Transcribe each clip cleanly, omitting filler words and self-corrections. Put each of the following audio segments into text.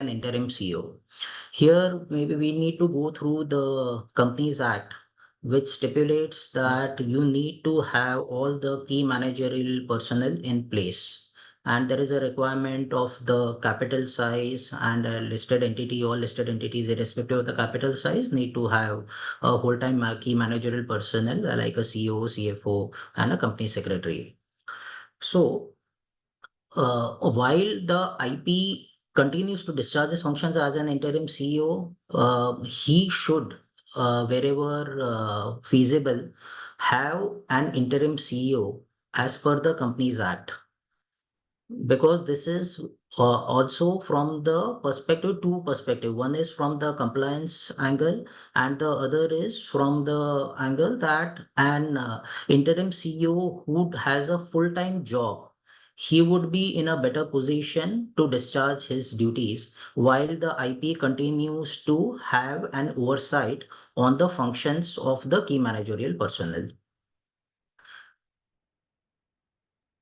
an interim CEO. Here, maybe we need to go through the Companies Act, which stipulates that you need to have all the key managerial personnel in place. And there is a requirement of the capital size and a listed entity, all listed entities, irrespective of the capital size, need to have a whole-time key managerial personnel like a CEO, CFO, and a company secretary. So, while the IP continues to discharge his functions as an interim CEO, he should, wherever feasible, have an interim CEO as per the Companies Act. Because this is also from the perspective, two perspective. One is from the compliance angle, and the other is from the angle that an interim CEO who has a full-time job, he would be in a better position to discharge his duties while the IP continues to have an oversight on the functions of the key managerial personnel.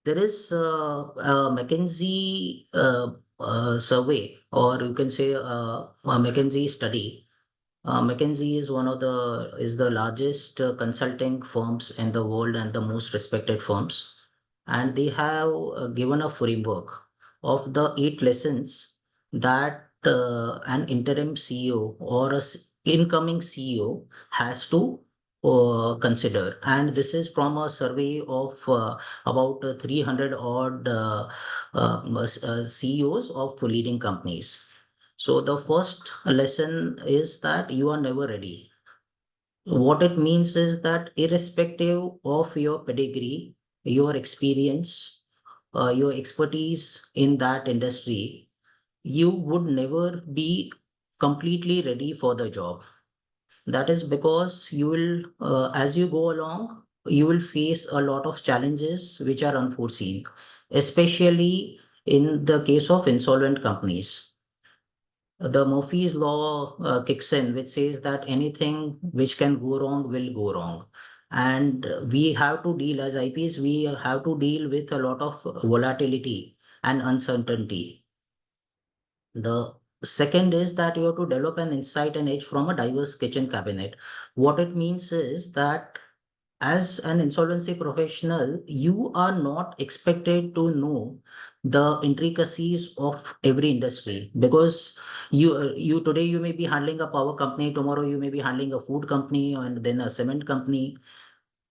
There is a McKinsey survey, or you can say a McKinsey study. McKinsey is is the largest consulting firms in the world and the most respected firms, and they have given a framework of the 8 lessons that an interim CEO or incoming CEO has to consider. And this is from a survey of about 300 odd CEOs of leading companies. So the first lesson is that you are never ready. What it means is that irrespective of your pedigree, your experience, your expertise in that industry, you would never be completely ready for the job. That is because you will, as you go along, you will face a lot of challenges which are unforeseen, especially in the case of insolvent companies. The Murphy's law kicks in, which says that anything which can go wrong will go wrong. And we have to deal, as IPs, we have to deal with a lot of volatility and uncertainty. The second is that you have to develop an insight and edge from a diverse kitchen cabinet. What it means is that as an insolvency professional, you are not expected to know the intricacies of every industry, because you today you may be handling a power company, tomorrow you may be handling a food company, and then a cement company.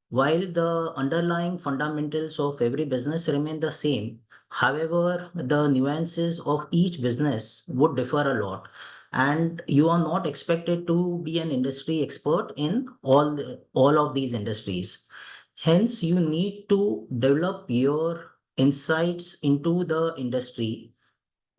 While the underlying fundamentals of every business remain the same, however, the nuances of each business would differ a lot. And you are not expected to be an industry expert in all of these industries. Hence, you need to develop your insights into the industry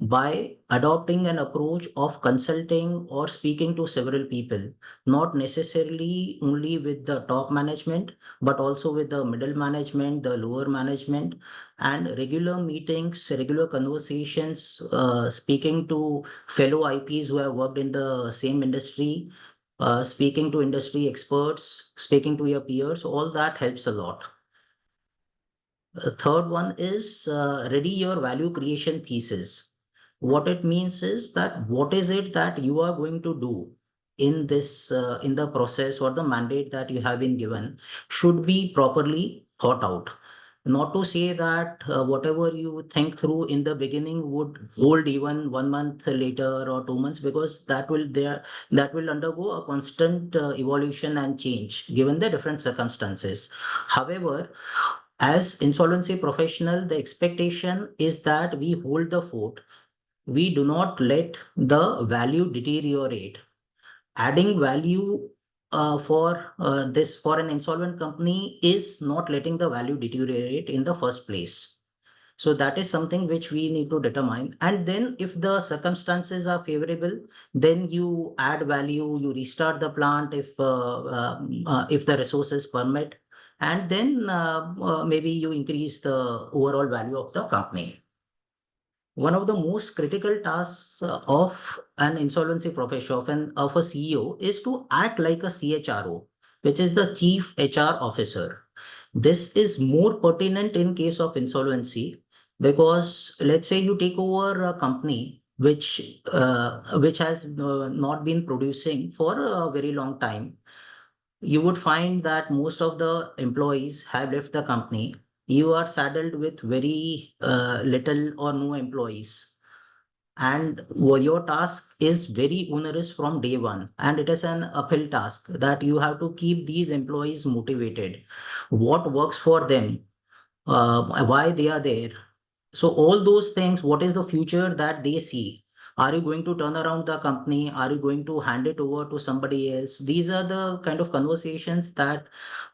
by adopting an approach of consulting or speaking to several people, not necessarily only with the top management, but also with the middle management, the lower management, and regular meetings, regular conversations, speaking to fellow IPs who have worked in the same industry, speaking to industry experts, speaking to your peers, all that helps a lot. The third one is ready your value creation thesis. What it means is that what is it that you are going to do in this in the process, or the mandate that you have been given should be properly thought out. Not to say that whatever you think through in the beginning would hold even 1 month later or 2 months, because that will undergo a constant evolution and change given the different circumstances. However, as insolvency professional, the expectation is that we hold the fort. We do not let the value deteriorate. Adding value for an insolvent company is not letting the value deteriorate in the first place. So that is something which we need to determine. And then if the circumstances are favorable, then you add value, you restart the plant if the resources permit, and then maybe you increase the overall value of the company. One of the most critical tasks of an insolvency professional, of a CEO, is to act like a CHRO, which is the Chief HR Officer. This is more pertinent in case of insolvency, because let's say you take over a company which has not been producing for a very long time, you would find that most of the employees have left the company. You are saddled with very little or no employees, and your task is very onerous from day one, and it is an uphill task that you have to keep these employees motivated, what works for them, why they are there. So all those things, what is the future that they see? Are you going to turn around the company? Are you going to hand it over to somebody else? These are the kind of conversations that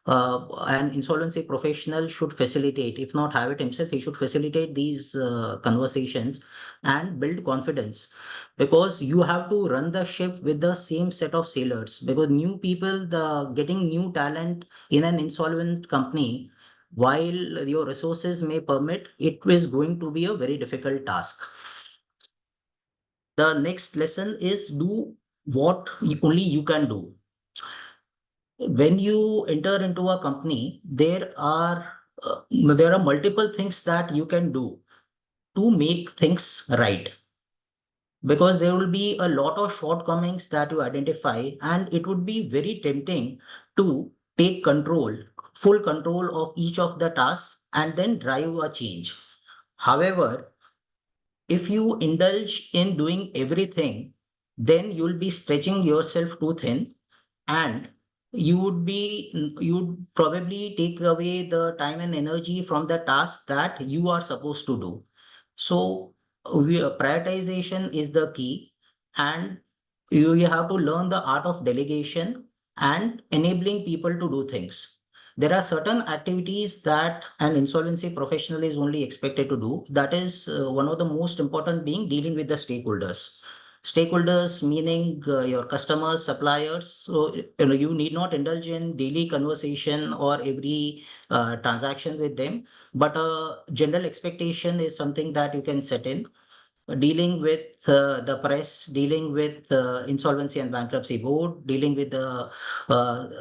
an insolvency professional should facilitate. If not have it himself, he should facilitate these conversations and build confidence, because you have to run the ship with the same set of sailors, because new people, the getting new talent in an insolvent company, while your resources may permit, it is going to be a very difficult task. The next lesson is do what only you can do. When you enter into a company, there are multiple things that you can do to make things right, because there will be a lot of shortcomings that you identify, and it would be very tempting to take full control of each of the tasks and then drive a change. However, if you indulge in doing everything, then you'll be stretching yourself too thin, and you'd probably take away the time and energy from the task that you are supposed to do. So prioritization is the key, and you have to learn the art of delegation and enabling people to do things. There are certain activities that an insolvency professional is only expected to do. That is one of the most important, being dealing with the stakeholders. Stakeholders meaning your customers, suppliers. So you need not indulge in daily conversation or every transaction with them, but a general expectation is something that you can set in. Dealing with the press, dealing with insolvency and bankruptcy board, dealing with the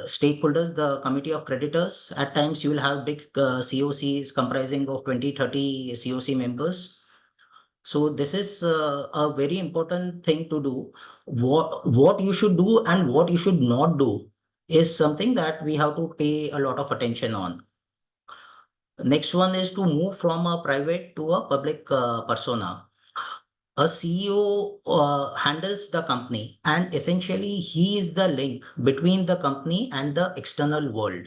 stakeholders, the committee of creditors. At times, you will have big COCs comprising of 20, 30 COC members. So this is a very important thing to do. What you should do and what you should not do is something that we have to pay a lot of attention on. Next one is to move from a private to a public persona. A CEO handles the company, and essentially he is the link between the company and the external world.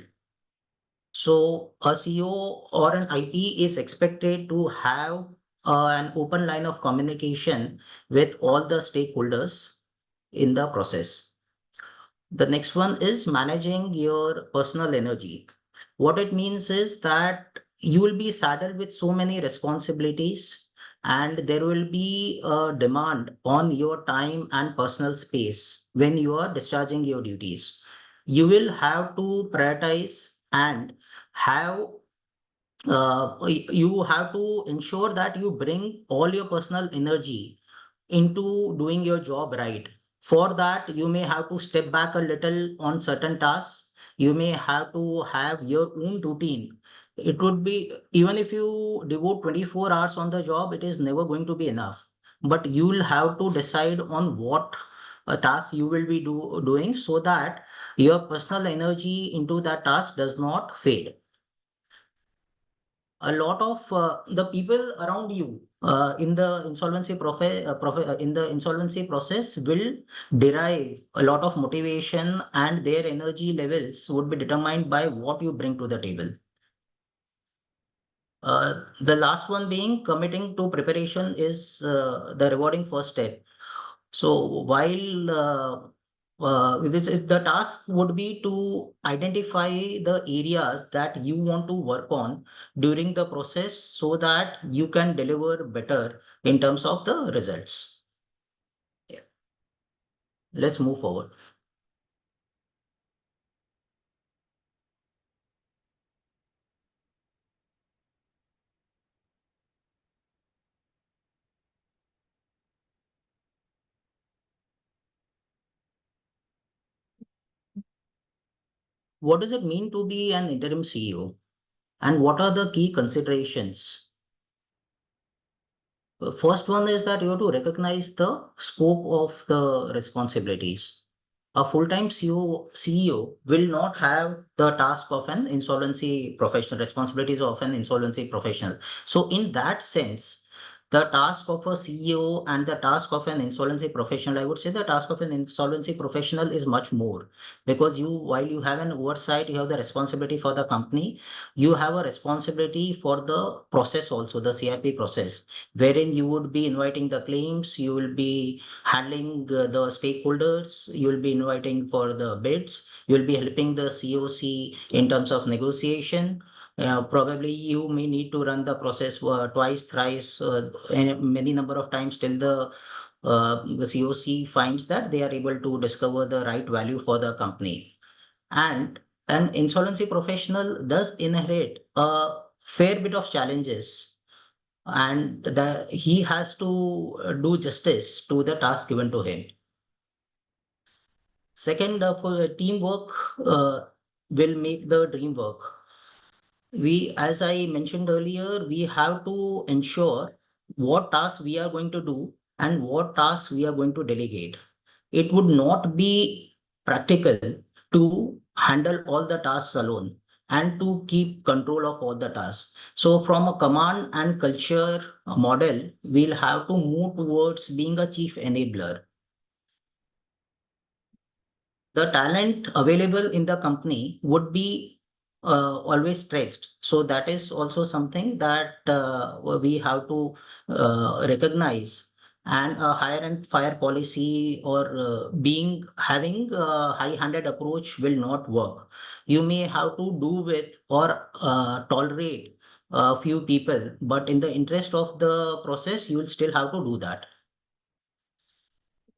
So a CEO or an IT is expected to have an open line of communication with all the stakeholders in the process. The next one is managing your personal energy. What it means is that you will be saddled with so many responsibilities, and there will be a demand on your time and personal space when you are discharging your duties. You will have to prioritize and have you have to ensure that you bring all your personal energy into doing your job right. For that, you may have to step back a little on certain tasks. You may have to have your own routine. It would be, even if you devote 24 hours on the job, it is never going to be enough. But you will have to decide on what task you will be doing, so that your personal energy into that task does not fade. A lot of the people around you in the insolvency process will derive a lot of motivation, and their energy levels would be determined by what you bring to the table. The last one being committing to preparation is the rewarding first step. So while the task would be to identify the areas that you want to work on during the process, so that you can deliver better in terms of the results. Yeah. Let's move forward. What does it mean to be an interim CEO? And what are the key considerations? First one is that you have to recognize the scope of the responsibilities. A full-time CEO will not have the task of an insolvency professional, responsibilities of an insolvency professional. So in that sense, the task of a CEO and the task of an insolvency professional, I would say the task of an insolvency professional is much more, because while you have an oversight, you have the responsibility for the company, you have a responsibility for the process also, the CIP process, wherein you would be inviting the claims, you will be handling the stakeholders, you will be inviting for the bids, you will be helping the COC in terms of negotiation. Probably you may need to run the process twice, thrice, and many number of times till the COC finds that they are able to discover the right value for the company. And an insolvency professional does inherit a fair bit of challenges, and he has to do justice to the task given to him. Second, for teamwork will make the dream work. As I mentioned earlier, we have to ensure what tasks we are going to do and what tasks we are going to delegate. It would not be practical to handle all the tasks alone and to keep control of all the tasks. So from a command and culture model, we'll have to move towards being a chief enabler. The talent available in the company would be always stressed. So that is also something that we have to recognize. And a hire and fire policy or having a high-handed approach will not work. You may have to do with or tolerate a few people, but in the interest of the process, you will still have to do that.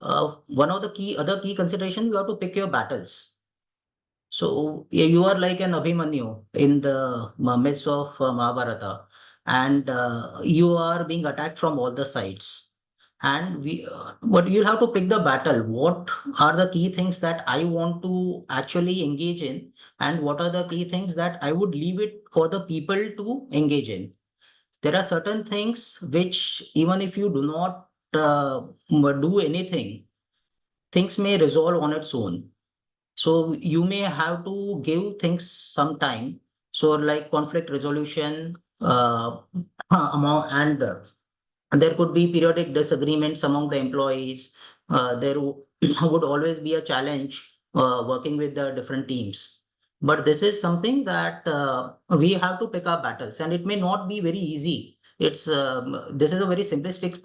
One of the other key considerations, you have to pick your battles. So you are like an Abhimanyu in the midst of Mahabharata, and you are being attacked from all the sides. And but you'll have to pick the battle. What are the key things that I want to actually engage in, and what are the key things that I would leave it for the people to engage in? There are certain things which, even if you do not do anything, things may resolve on its own. So you may have to give things some time. So like conflict resolution, and there could be periodic disagreements among the employees. There would always be a challenge working with the different teams. But this is something that we have to pick our battles, and it may not be very easy. This is a very simplistic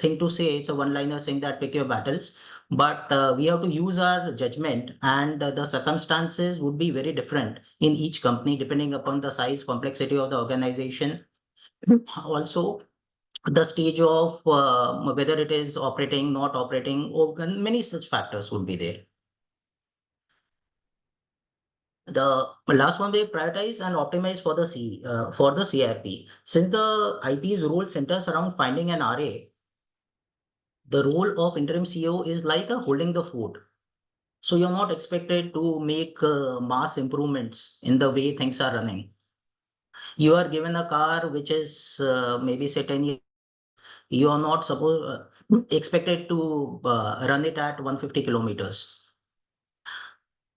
thing to say. It's a one-liner saying that pick your battles, but we have to use our judgment, and the circumstances would be very different in each company depending upon the size, complexity of the organization. Also, the stage of whether it is operating, not operating, or and many such factors would be there. The last one, we prioritize and optimize for for the CIP. Since the IP's role centers around finding an RA, the role of interim CEO is like holding the fort. So you're not expected to make mass improvements in the way things are running. You are given a car which is maybe say 10 years. You are not expected to run it at 150 kilometers.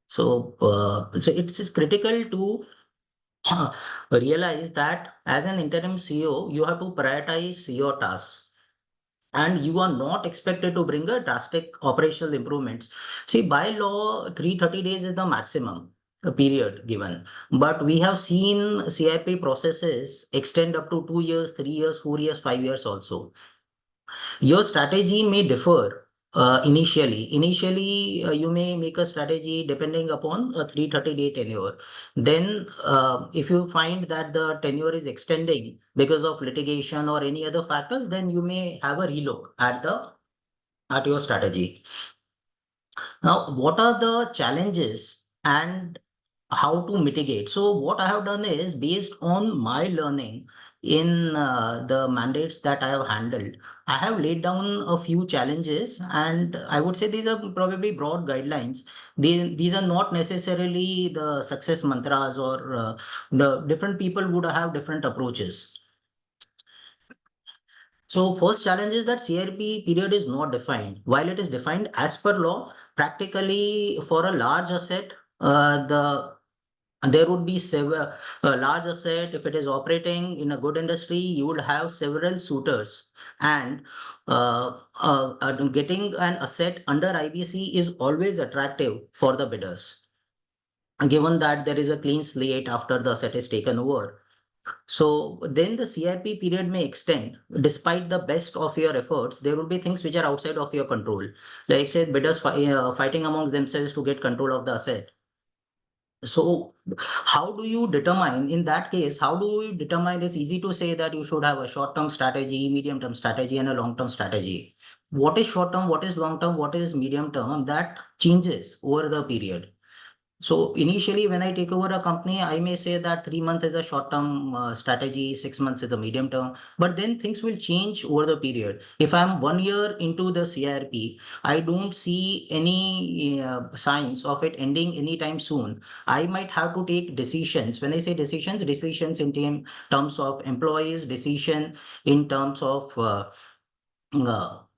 So it's just critical to realize that as an interim CEO, you have to prioritize your tasks, and you are not expected to bring a drastic operational improvements. See, by law, 330 days is the maximum period given, but we have seen CIP processes extend up to 2 years, 3 years, 4 years, 5 years also. Your strategy may differ initially. Initially, you may make a strategy depending upon a 330-day tenure. Then, if you find that the tenure is extending because of litigation or any other factors, then you may have a relook at your strategy. Now, what are the challenges and how to mitigate? So what I have done is, based on my learning in the mandates that I have handled, I have laid down a few challenges, and I would say these are probably broad guidelines. These are not necessarily the success mantras, or the different people would have different approaches. So first challenge is that CRP period is not defined. While it is defined as per law, practically for a large asset, there would be several a large asset. If it is operating in a good industry, you would have several suitors, and getting an asset under IBC is always attractive for the bidders, given that there is a clean slate after the asset is taken over. So then the CRP period may extend. Despite the best of your efforts, there will be things which are outside of your control. Like say bidders fighting amongst themselves to get control of the asset. So how do you determine, in that case, how do you determine? It's easy to say that you should have a short-term strategy, medium-term strategy, and a long-term strategy. What is short-term? What is long-term? What is medium-term? That changes over the period. So initially, when I take over a company, I may say that 3 months is a short-term strategy, 6 months is the medium term, but then things will change over the period. If I'm 1 year into the CRP, I don't see any signs of it ending anytime soon. I might have to take decisions. When I say decisions, decisions in terms of employees, decision in terms of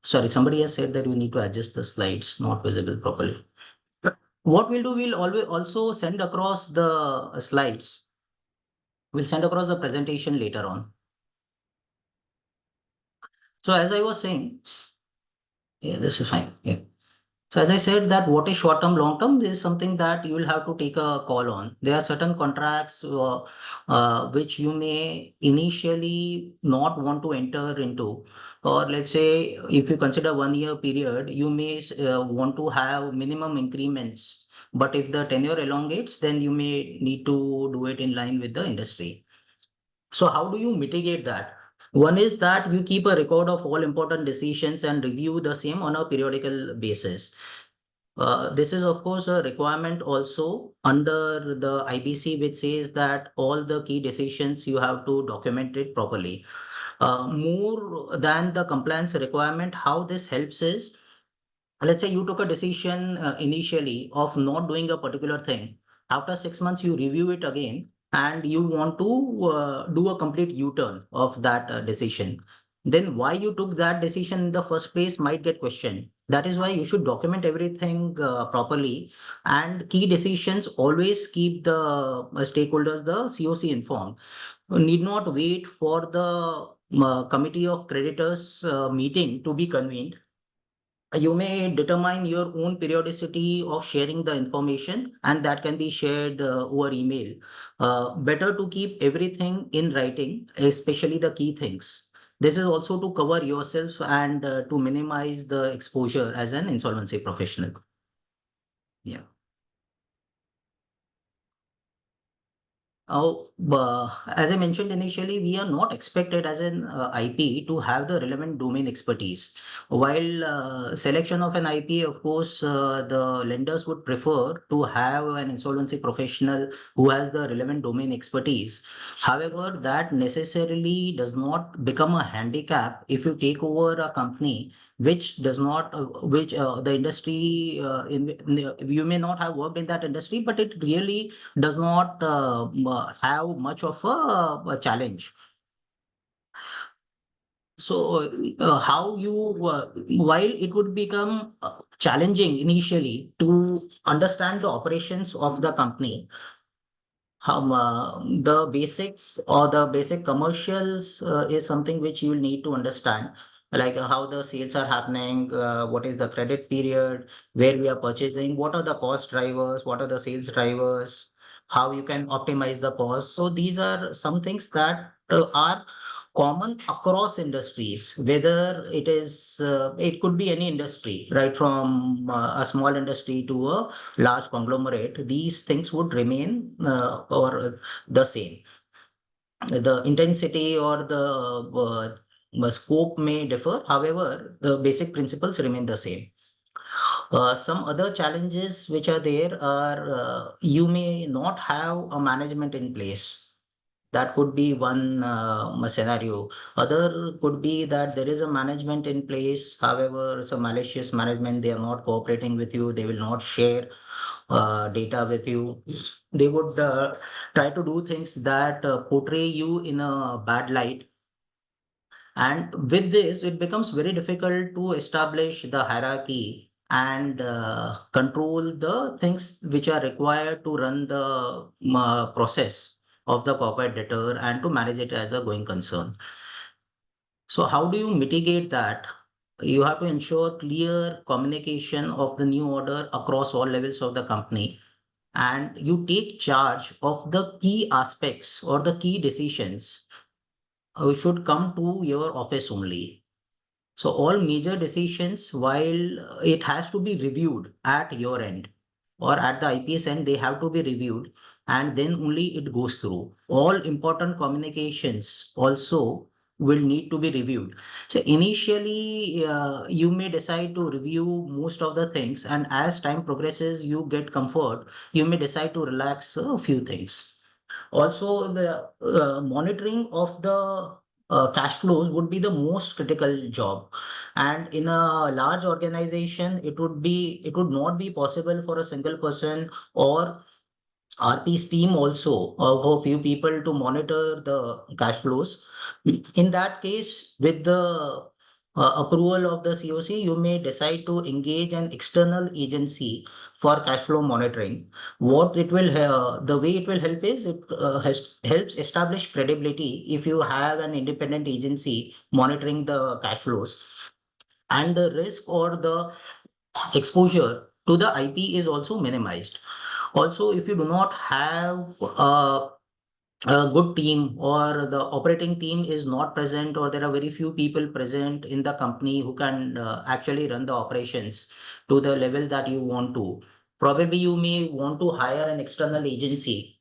sorry, somebody has said that we need to adjust the slides, not visible properly. What we'll do, we'll always also send across the slides. We'll send across the presentation later on. So as I was saying, yeah, this is fine. Yeah. So as I said that what is short term, long term, this is something that you will have to take a call on. There are certain contracts which you may initially not want to enter into. Or let's say if you consider 1 year period, you may want to have minimum increments. But if the tenure elongates, then you may need to do it in line with the industry. So how do you mitigate that? One is that you keep a record of all important decisions and review the same on a periodical basis. This is, of course, a requirement also under the IBC, which says that all the key decisions you have to document it properly. More than the compliance requirement, how this helps is, let's say you took a decision initially of not doing a particular thing. After 6 months, you review it again and you want to do a complete U-turn of that decision. Then why you took that decision in the first place might get questioned. That is why you should document everything properly, and key decisions always keep the stakeholders, the COC, informed. You need not wait for the committee of creditors meeting to be convened. You may determine your own periodicity of sharing the information, and that can be shared over email. Better to keep everything in writing, especially the key things. This is also to cover yourself and to minimize the exposure as an insolvency professional. Yeah. As I mentioned initially, we are not expected as an IP to have the relevant domain expertise. While selection of an IP, of course, the lenders would prefer to have an insolvency professional who has the relevant domain expertise. However, that necessarily does not become a handicap if you take over a company which does not, which the industry, you may not have worked in that industry, but it really does not have much of a challenge. So, how you, while it would become challenging initially to understand the operations of the company, the basics or the basic commercials is something which you'll need to understand, like how the sales are happening, what is the credit period, where we are purchasing, what are the cost drivers, what are the sales drivers, how you can optimize the cost. So these are some things that are common across industries, whether it is, it could be any industry, right from a small industry to a large conglomerate. These things would remain or the same. The intensity or the scope may differ. However, the basic principles remain the same. Some other challenges which are there are you may not have a management in place. That could be one scenario. Other could be that there is a management in place. However, it's a malicious management. They are not cooperating with you. They will not share data with you. They would try to do things that portray you in a bad light. And with this, it becomes very difficult to establish the hierarchy and control the things which are required to run the process of the corporate debtor and to manage it as a going concern. So how do you mitigate that? You have to ensure clear communication of the new order across all levels of the company, and you take charge of the key aspects or the key decisions should come to your office only. So all major decisions, while it has to be reviewed at your end or at the IPS end, they have to be reviewed and then only it goes through. All important communications also will need to be reviewed. So initially, you may decide to review most of the things, and as time progresses, you get comfort. You may decide to relax a few things. Also, the monitoring of the cash flows would be the most critical job. And in a large organization, it would not be possible for a single person or RP's team also for few people to monitor the cash flows. In that case, with the approval of the COC, you may decide to engage an external agency for cash flow monitoring. What it will, the way it will help is helps establish credibility if you have an independent agency monitoring the cash flows, and the risk or the exposure to the IP is also minimized. Also, if you do not have a good team or the operating team is not present, or there are very few people present in the company who can actually run the operations to the level that you want to, probably you may want to hire an external agency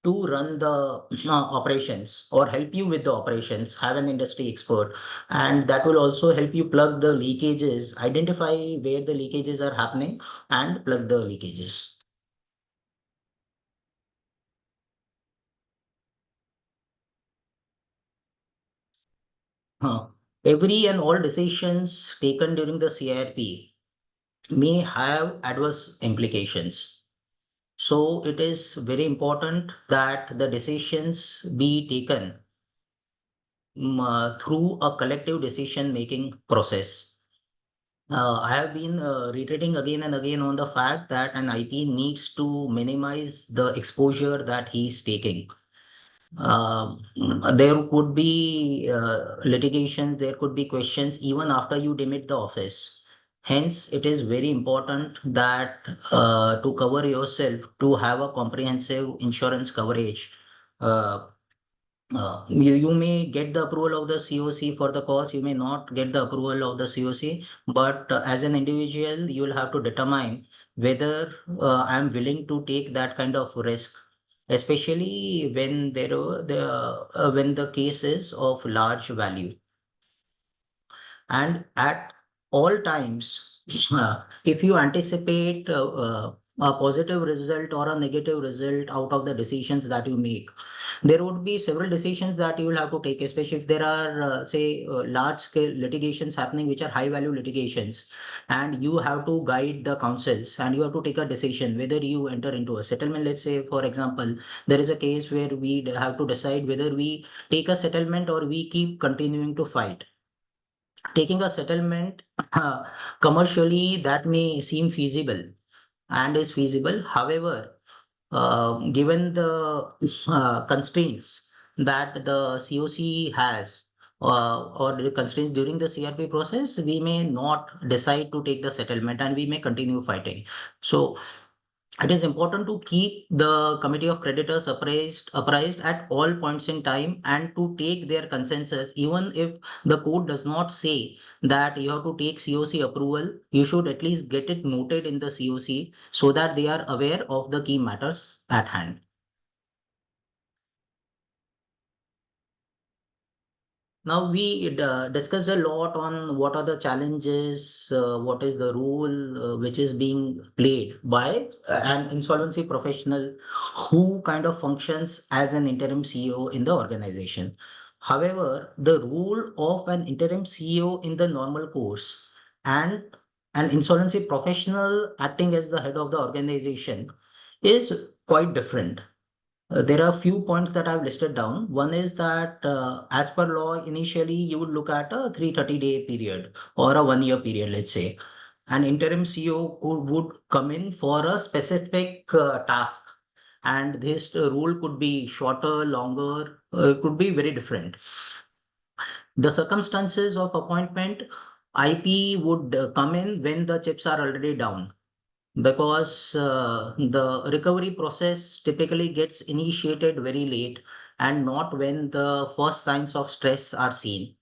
to run the operations or help you with the operations, have an industry expert, and that will also help you plug the leakages, identify where the leakages are happening and plug the leakages. Huh. Every and all decisions taken during the CIRP may have adverse implications. So it is very important that the decisions be taken through a collective decision making process. I have been reiterating again and again on the fact that an IP needs to minimize the exposure that he's taking. There could be litigation, there could be questions even after you demit the office. Hence, it is very important that to cover yourself, to have a comprehensive insurance coverage. Uh, you may get the approval of the COC for the cause, you may not get the approval of the COC, but as an individual, you will have to determine whether I'm willing to take that kind of risk, especially when when the case is of large value. And at all times, if you anticipate a positive result or a negative result out of the decisions that you make, there would be several decisions that you will have to take, especially if there are, say, large scale litigations happening, which are high value litigations, and you have to guide the counsels and you have to take a decision whether you enter into a settlement. Let's say, for example, there is a case where we have to decide whether we take a settlement or we keep continuing to fight. Taking a settlement commercially, that may seem feasible and is feasible. However, given the constraints that the COC has, or the constraints during the CRP process, we may not decide to take the settlement and we may continue fighting. So it is important to keep the committee of creditors apprised at all points in time and to take their consensus. Even if the code does not say that you have to take COC approval, you should at least get it noted in the COC so that they are aware of the key matters at hand. Now we discussed a lot on what are the challenges, what is the role which is being played by an insolvency professional who kind of functions as an interim CEO in the organization. However, the role of an interim CEO in the normal course and an insolvency professional acting as the head of the organization is quite different. There are a few points that I've listed down. One is that as per law, initially you would look at a 330-day period or a 1 year period, let's say. An interim CEO would come in for a specific task, and this role could be shorter, longer, could be very different. The circumstances of appointment, IP would come in when the chips are already down, because the recovery process typically gets initiated very late and not when the first signs of stress are seen.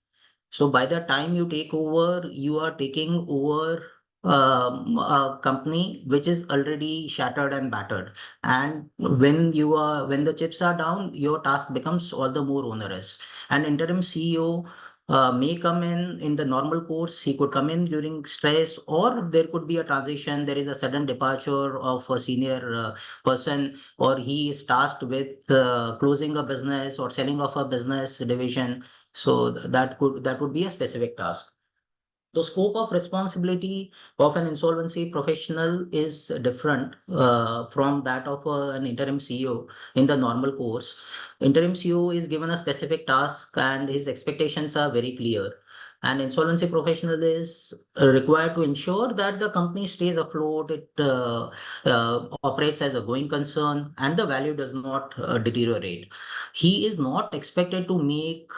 So by the time you take over, you are taking over a company which is already shattered and battered. And when the chips are down, your task becomes all the more onerous. An interim CEO may come in the normal course. He could come in during stress, or there could be a transition. There is a sudden departure of a senior person, or he is tasked with closing a business or selling off a business division. So that would be a specific task. The scope of responsibility of an insolvency professional is different from that of an interim CEO in the normal course. Interim CEO is given a specific task and his expectations are very clear. An insolvency professional is required to ensure that the company stays afloat, it operates as a going concern, and the value does not deteriorate. He is not expected to make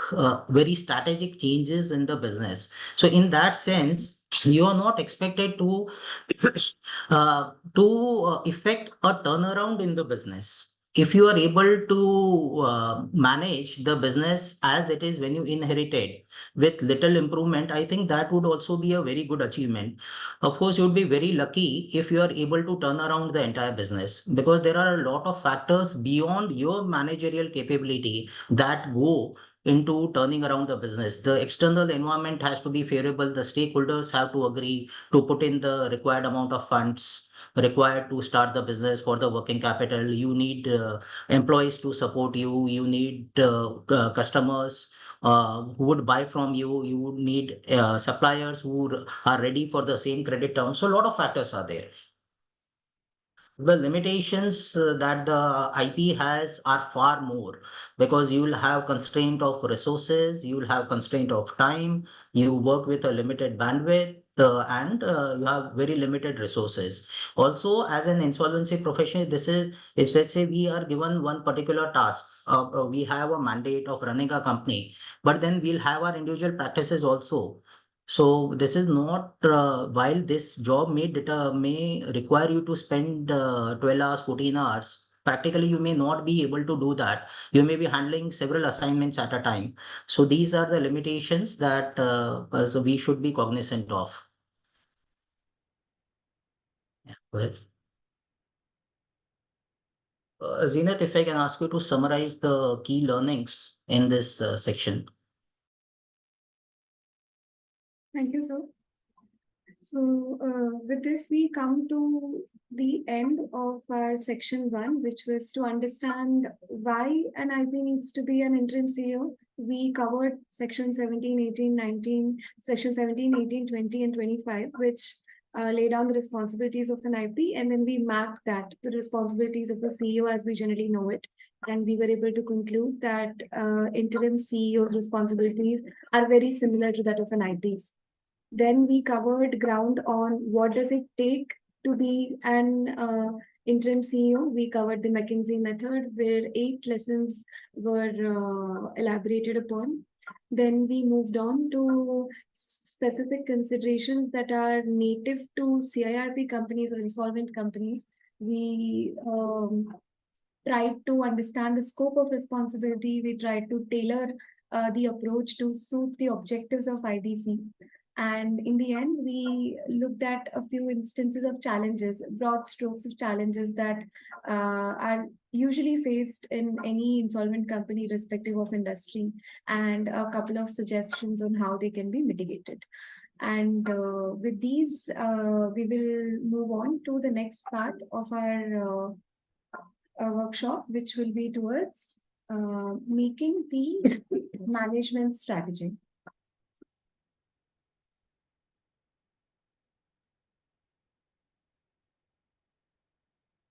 very strategic changes in the business. So in that sense, you are not expected to effect a turnaround in the business. If you are able to manage the business as it is when you inherited with little improvement, I think that would also be a very good achievement. Of course, you would be very lucky if you are able to turn around the entire business, because there are a lot of factors beyond your managerial capability that go into turning around the business. The external environment has to be favorable. The stakeholders have to agree to put in the required amount of funds required to start the business for the working capital. You need employees to support you. You need customers who would buy from you. You would need suppliers who are ready for the same credit terms. So a lot of factors are there. The limitations that the IP has are far more, because you will have constraint of resources, you will have constraint of time, you work with a limited bandwidth, and you have very limited resources. Also, as an insolvency professional, this is, if let's say we are given one particular task, we have a mandate of running a company, but then we'll have our individual practices also. So this is not, while this job may require you to spend 12 hours, 14 hours, practically you may not be able to do that. You may be handling several assignments at a time. So these are the limitations that so we should be cognizant of. Yeah, go ahead. Zenith, if I can ask you to summarize the key learnings in this section. Thank you, sir. So, with this, we come to the end of our section 1, which was to understand why an IP needs to be an interim CEO. We covered section 17, 18, 19, section 17, 18, 20, and 25, which lay down the responsibilities of an IP, and then we mapped that to the responsibilities of the CEO as we generally know it. And we were able to conclude that interim CEO's responsibilities are very similar to that of an IP's. Then we covered ground on what does it take to be an interim CEO. We covered the McKinsey method, where 8 lessons were elaborated upon. Then we moved on to specific considerations that are native to CIRP companies or insolvent companies. We tried to understand the scope of responsibility. We tried to tailor the approach to suit the objectives of IBC. And in the end, we looked at a few instances of challenges, broad strokes of challenges that are usually faced in any insolvent company, irrespective of industry, and a couple of suggestions on how they can be mitigated. And with these, we will move on to the next part of our workshop, which will be towards making the management strategy.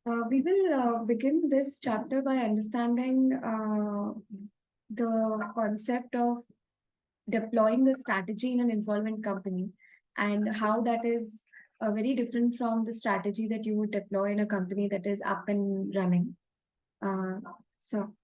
We will begin this chapter by understanding the concept of deploying a strategy in an insolvent company and how that is very different from the strategy that you would deploy in a company that is up and running. Uh, so,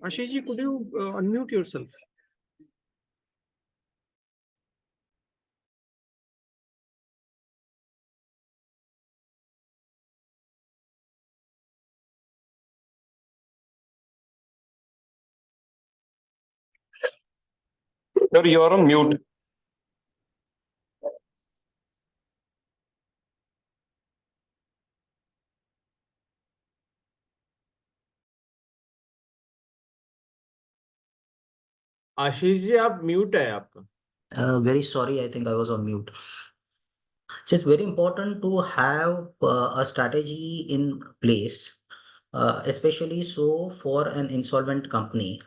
Ashish, could you unmute yourself? Sir, you're on mute. Ashish ji आप mute है आपका. Very sorry, I think I was on mute. So it's very important to have a strategy in place, especially so for an insolvent company.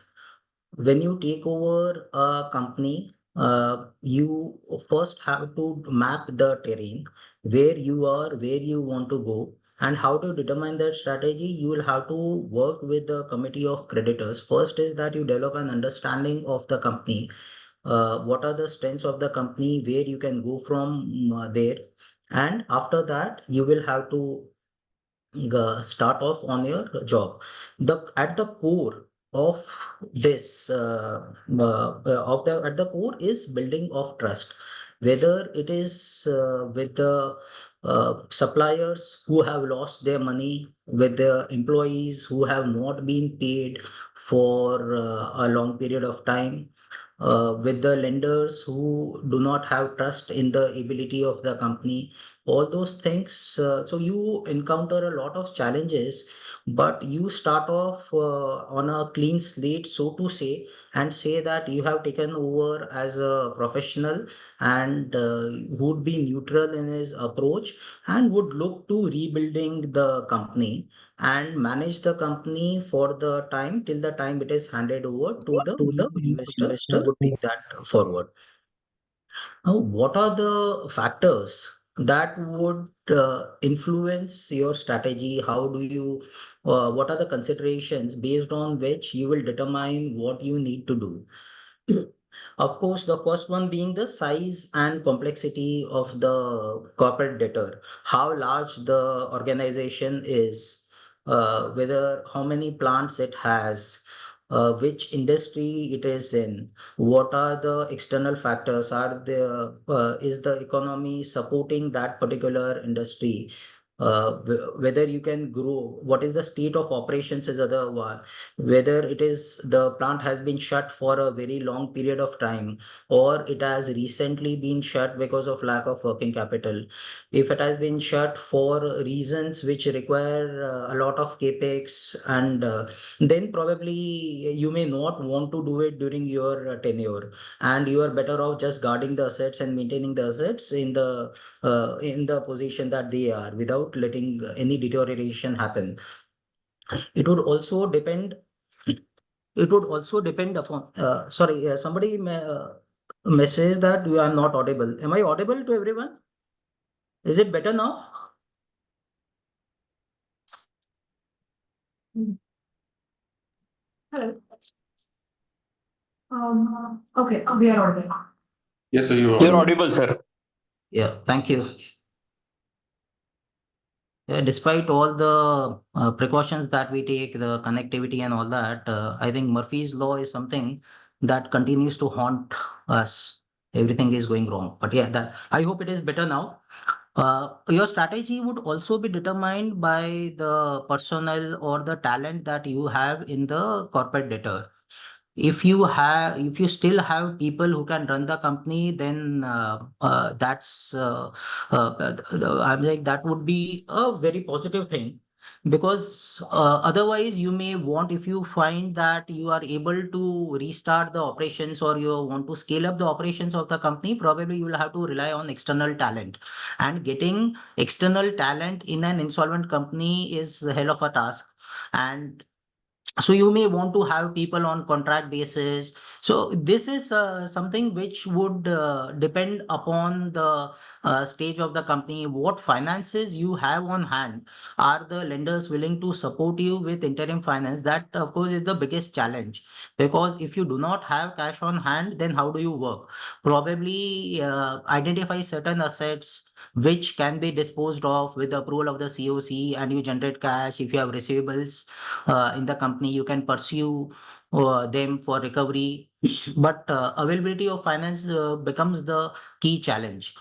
When you take over a company, you first have to map the terrain, where you are, where you want to go, and how to determine that strategy. You will have to work with the committee of creditors. First is that you develop an understanding of the company. What are the strengths of the company, where you can go from there, and after that you will have to start off on your job. The at the core of this of the at the core is building of trust, whether it is with the suppliers who have lost their money, with the employees who have not been paid for a long period of time, with the lenders who do not have trust in the ability of the company, all those things. So you encounter a lot of challenges, but you start off on a clean slate, so to say, and say that you have taken over as a professional and would be neutral in his approach and would look to rebuilding the company and manage the company for the time till the time it is handed over to the new investor who would take that forward. Now, what are the factors that would influence your strategy? How do you, what are the considerations based on which you will determine what you need to do? Of course, the first one being the size and complexity of the corporate debtor, how large the organization is, whether how many plants it has, which industry it is in, what are the external factors, are the is the economy supporting that particular industry, whether you can grow, what is the state of operations is other one, whether it is the plant has been shut for a very long period of time or it has recently been shut because of lack of working capital. If it has been shut for reasons which require a lot of capex, and then probably you may not want to do it during your tenure, and you are better off just guarding the assets and maintaining the assets in the position that they are without letting any deterioration happen. It would also depend it would also depend upon, sorry, somebody message that you are not audible. Am I audible to everyone? Is it better now? hello. Okay, we are audible. Yes, sir, you're You're audible. audible, sir. Yeah, thank you. Despite all the precautions that we take, the connectivity and all that, I think Murphy's Law is something that continues to haunt us. Everything is going wrong. But yeah, that I hope it is better now. Your strategy would also be determined by the personnel or the talent that you have in the corporate debtor. If you still have people who can run the company, then that's I'm like that would be a very positive thing, because otherwise you may want, if you find that you are able to restart the operations or you want to scale up the operations of the company, probably you will have to rely on external talent, and getting external talent in an insolvent company is a hell of a task. And so you may want to have people on contract basis. So this is something which would depend upon the stage of the company, what finances you have on hand. Are the lenders willing to support you with interim finance? That of course is the biggest challenge, because if you do not have cash on hand, then how do you work? Probably identify certain assets which can be disposed of with the approval of the COC, and you generate cash. If you have receivables in the company, you can pursue them for recovery. But availability of finance becomes the key challenge.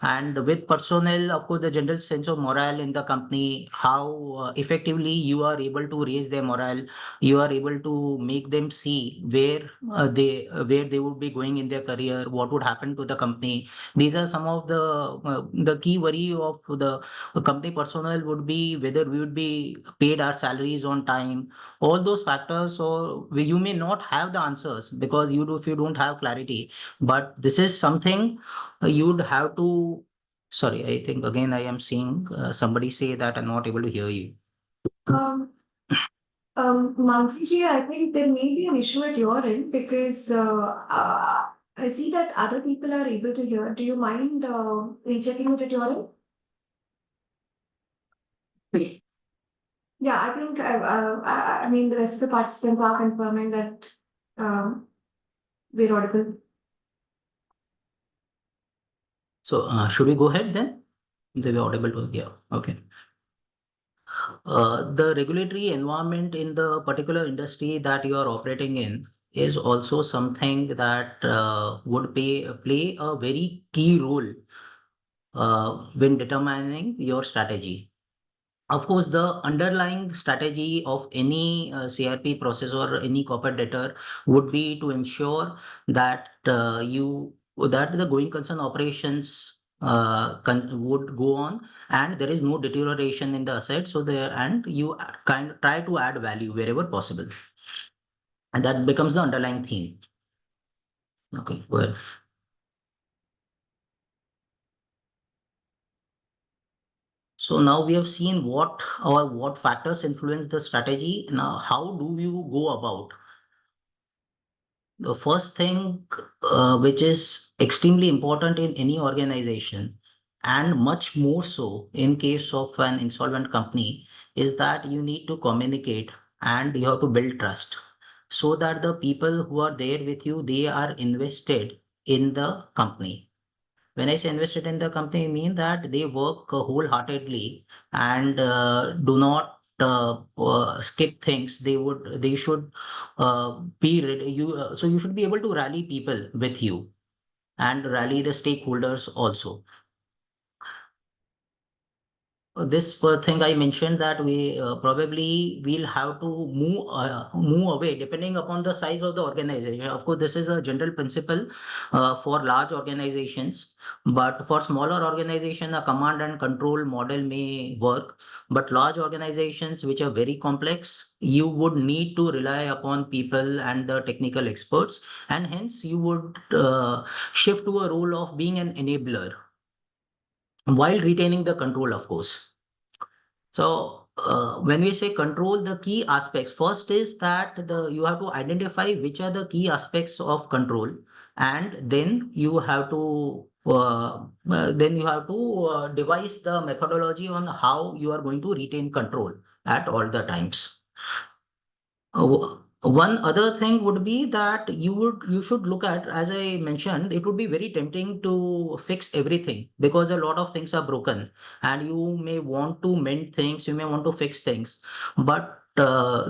And with personnel, of course, the general sense of morale in the company, how effectively you are able to raise their morale, you are able to make them see where they would be going in their career, what would happen to the company. These are some of the key worry of the company personnel would be whether we would be paid our salaries on time, all those factors. So you may not have the answers because if you don't have clarity, but this is something you would have to. Sorry, I think again I am seeing somebody say that I'm not able to hear you. Um, Mansi ji, I think there may be an issue at your end because I see that other people are able to hear. Do you mind rechecking it at your end? Yeah, I think I mean the rest of the participants are confirming that um, we're audible. So should we go ahead then? They were audible to hear. Okay. The regulatory environment in the particular industry that you are operating in is also something that would play a very key role when determining your strategy. Of course, the underlying strategy of any CRP process or any corporate debtor would be to ensure that that the going concern operations would go on, and there is no deterioration in the asset. So and you kind of try to add value wherever possible, and that becomes the underlying theme. Okay, go ahead. So now we have seen what factors influence the strategy. Now, how do you go about? The first thing which is extremely important in any organization, and much more so in case of an insolvent company, is that you need to communicate and you have to build trust, so that the people who are there with you, they are invested in the company. When I say invested in the company, I mean that they work wholeheartedly and do not skip things. They should be ready. So you should be able to rally people with you and rally the stakeholders also. This thing I mentioned, that we probably will have to move away depending upon the size of the organization. Of course, this is a general principle for large organizations, but for smaller organization, a command and control model may work. But large organizations which are very complex, you would need to rely upon people and the technical experts, and hence you would shift to a role of being an enabler while retaining the control, of course. So when we say control, the key aspects first is that you have to identify which are the key aspects of control, and then you have to devise the methodology on how you are going to retain control at all the times. One other thing would be that you should look at, as I mentioned, it would be very tempting to fix everything because a lot of things are broken, and you may want to mend things, you may want to fix things. But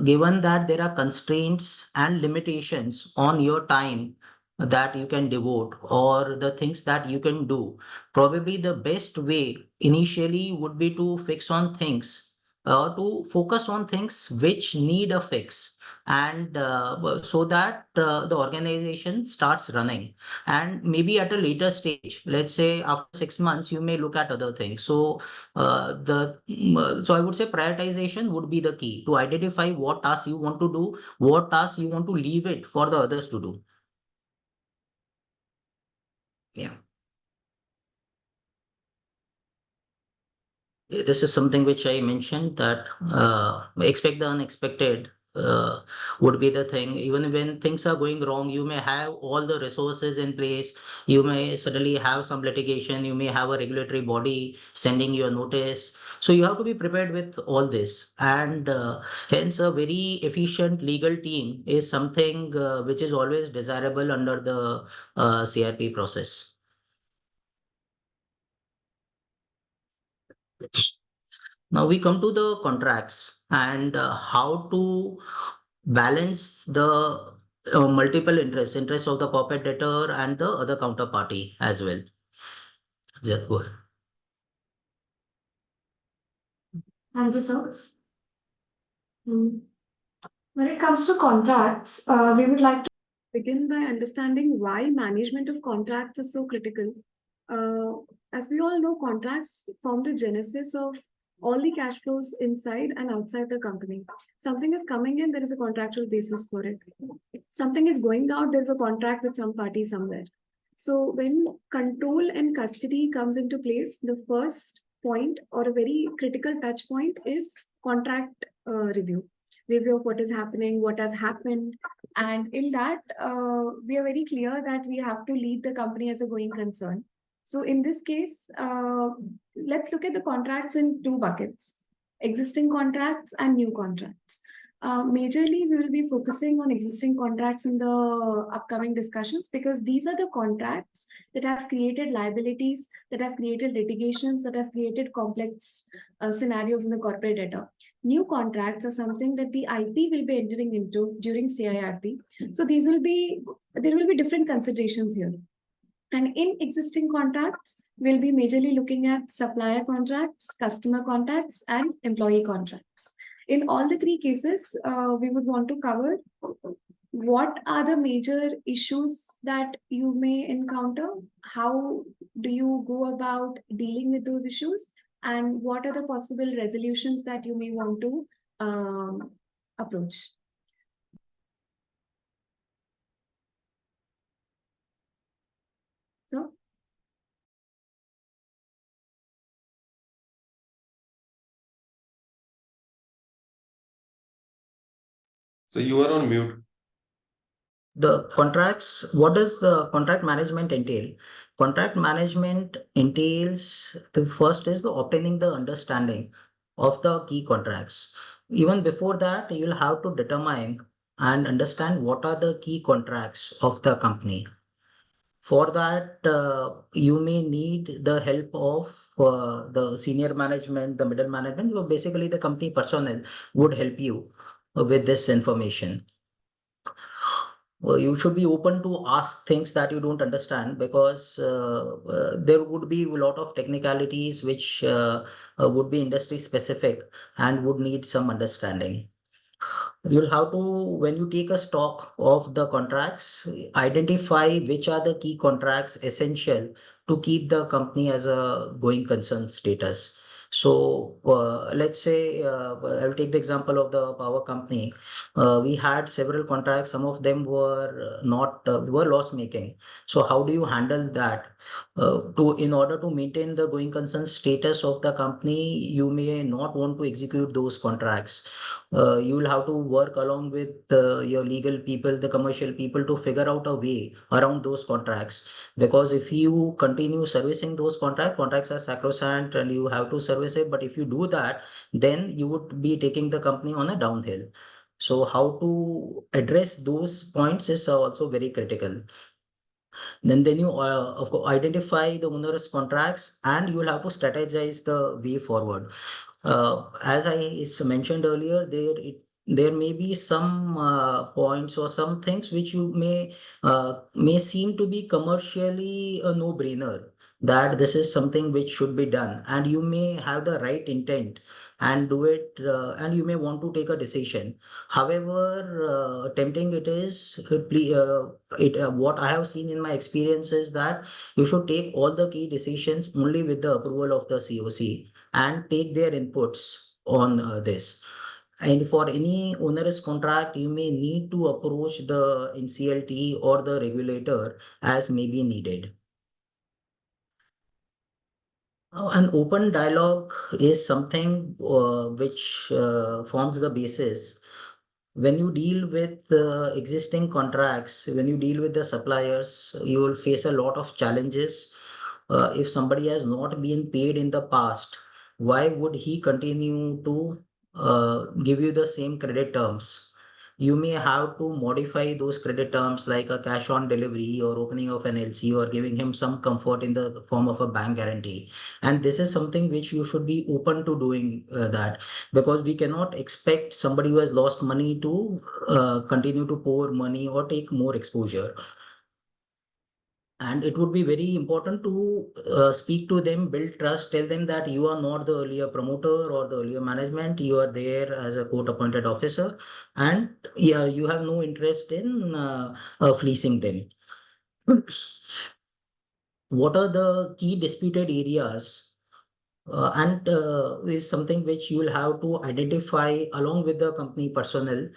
given that there are constraints and limitations on your time that you can devote or the things that you can do, probably the best way initially would be to fix on things, to focus on things which need a fix, and so that the organization starts running. And maybe at a later stage, let's say after 6 months, you may look at other things. So so I would say prioritization would be the key to identify what tasks you want to do, what tasks you want to leave it for the others to do. Yeah. This is something which I mentioned, that expect the unexpected would be the thing. Even when things are going wrong, you may have all the resources in place. You may suddenly have some litigation. You may have a regulatory body sending you a notice. So you have to be prepared with all this. And hence, a very efficient legal team is something which is always desirable under the CRP process. Now we come to the contracts and how to balance the multiple interests of the corporate debtor and the other counterparty as well. Yeah, go ahead. Thank you, sir. Mm. When it comes to contracts, we would like to begin by understanding why management of contracts is so critical. Uh, as we all know, contracts form the genesis of all the cash flows inside and outside the company. Something is coming in, there is a contractual basis for it. Something is going out, there's a contract with some party somewhere. So when control and custody comes into place, the first point or a very critical touch point is contract review of what is happening, what has happened. And in that, we are very clear that we have to lead the company as a going concern. So in this case, let's look at the contracts in two buckets, existing contracts and new contracts. Majorly, we will be focusing on existing contracts in the upcoming discussions because these are the contracts that have created liabilities, that have created litigations, that have created complex scenarios in the corporate debtor. New contracts are something that the IP will be entering into during CIRP. So there will be different considerations here. And in existing contracts, we'll be majorly looking at supplier contracts, customer contracts, and employee contracts. In all the three cases, we would want to cover what are the major issues that you may encounter, how do you go about dealing with those issues, and what are the possible resolutions that you may want to approach. So, you are on mute. The contracts, what does the contract management entail? Contract management entails, the first is the obtaining the understanding of the key contracts. Even before that, you'll have to determine and understand what are the key contracts of the company. For that, you may need the help of the senior management, the middle management, so basically the company personnel would help you with this information. You should be open to ask things that you don't understand, because there would be a lot of technicalities which would be industry specific and would need some understanding. You'll have to, when you take a stock of the contracts, identify which are the key contracts essential to keep the company as a going concern status. So let's say I'll take the example of the power company. We had several contracts. Some of them were not were loss making. So how do you handle that? To in order to maintain the going concern status of the company, you may not want to execute those contracts. You will have to work along with your legal people, the commercial people, to figure out a way around those contracts. Because if you continue servicing those contracts are sacrosanct and you have to service it. But if you do that, then you would be taking the company on a downhill. So how to address those points is also very critical. Then you of course identify the onerous contracts, and you will have to strategize the way forward. As I mentioned earlier, there may be some points or some things which you may seem to be commercially a no-brainer, that this is something which should be done, and you may have the right intent and do it, and you may want to take a decision. However, tempting it is, what I have seen in my experience is that you should take all the key decisions only with the approval of the COC and take their inputs on this. And for any onerous contract, you may need to approach the NCLT or the regulator as may be needed. An open dialogue is something which forms the basis. When you deal with existing contracts, when you deal with the suppliers, you will face a lot of challenges. If somebody has not been paid in the past, why would he continue to give you the same credit terms? You may have to modify those credit terms like a cash on delivery or opening of an LC or giving him some comfort in the form of a bank guarantee. And this is something which you should be open to doing that, because we cannot expect somebody who has lost money to continue to pour money or take more exposure. And it would be very important to speak to them, build trust, tell them that you are not the earlier promoter or the earlier management, you are there as a court appointed officer, and yeah, you have no interest in fleecing them. What are the key disputed areas? And is something which you will have to identify along with the company personnel.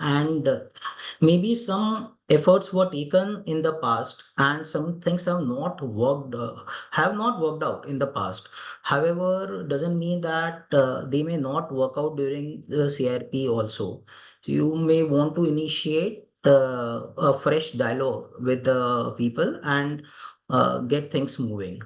And maybe some efforts were taken in the past and some things have not worked out in the past. However, doesn't mean that they may not work out during the CRP also. So you may want to initiate a fresh dialogue with the people and get things moving.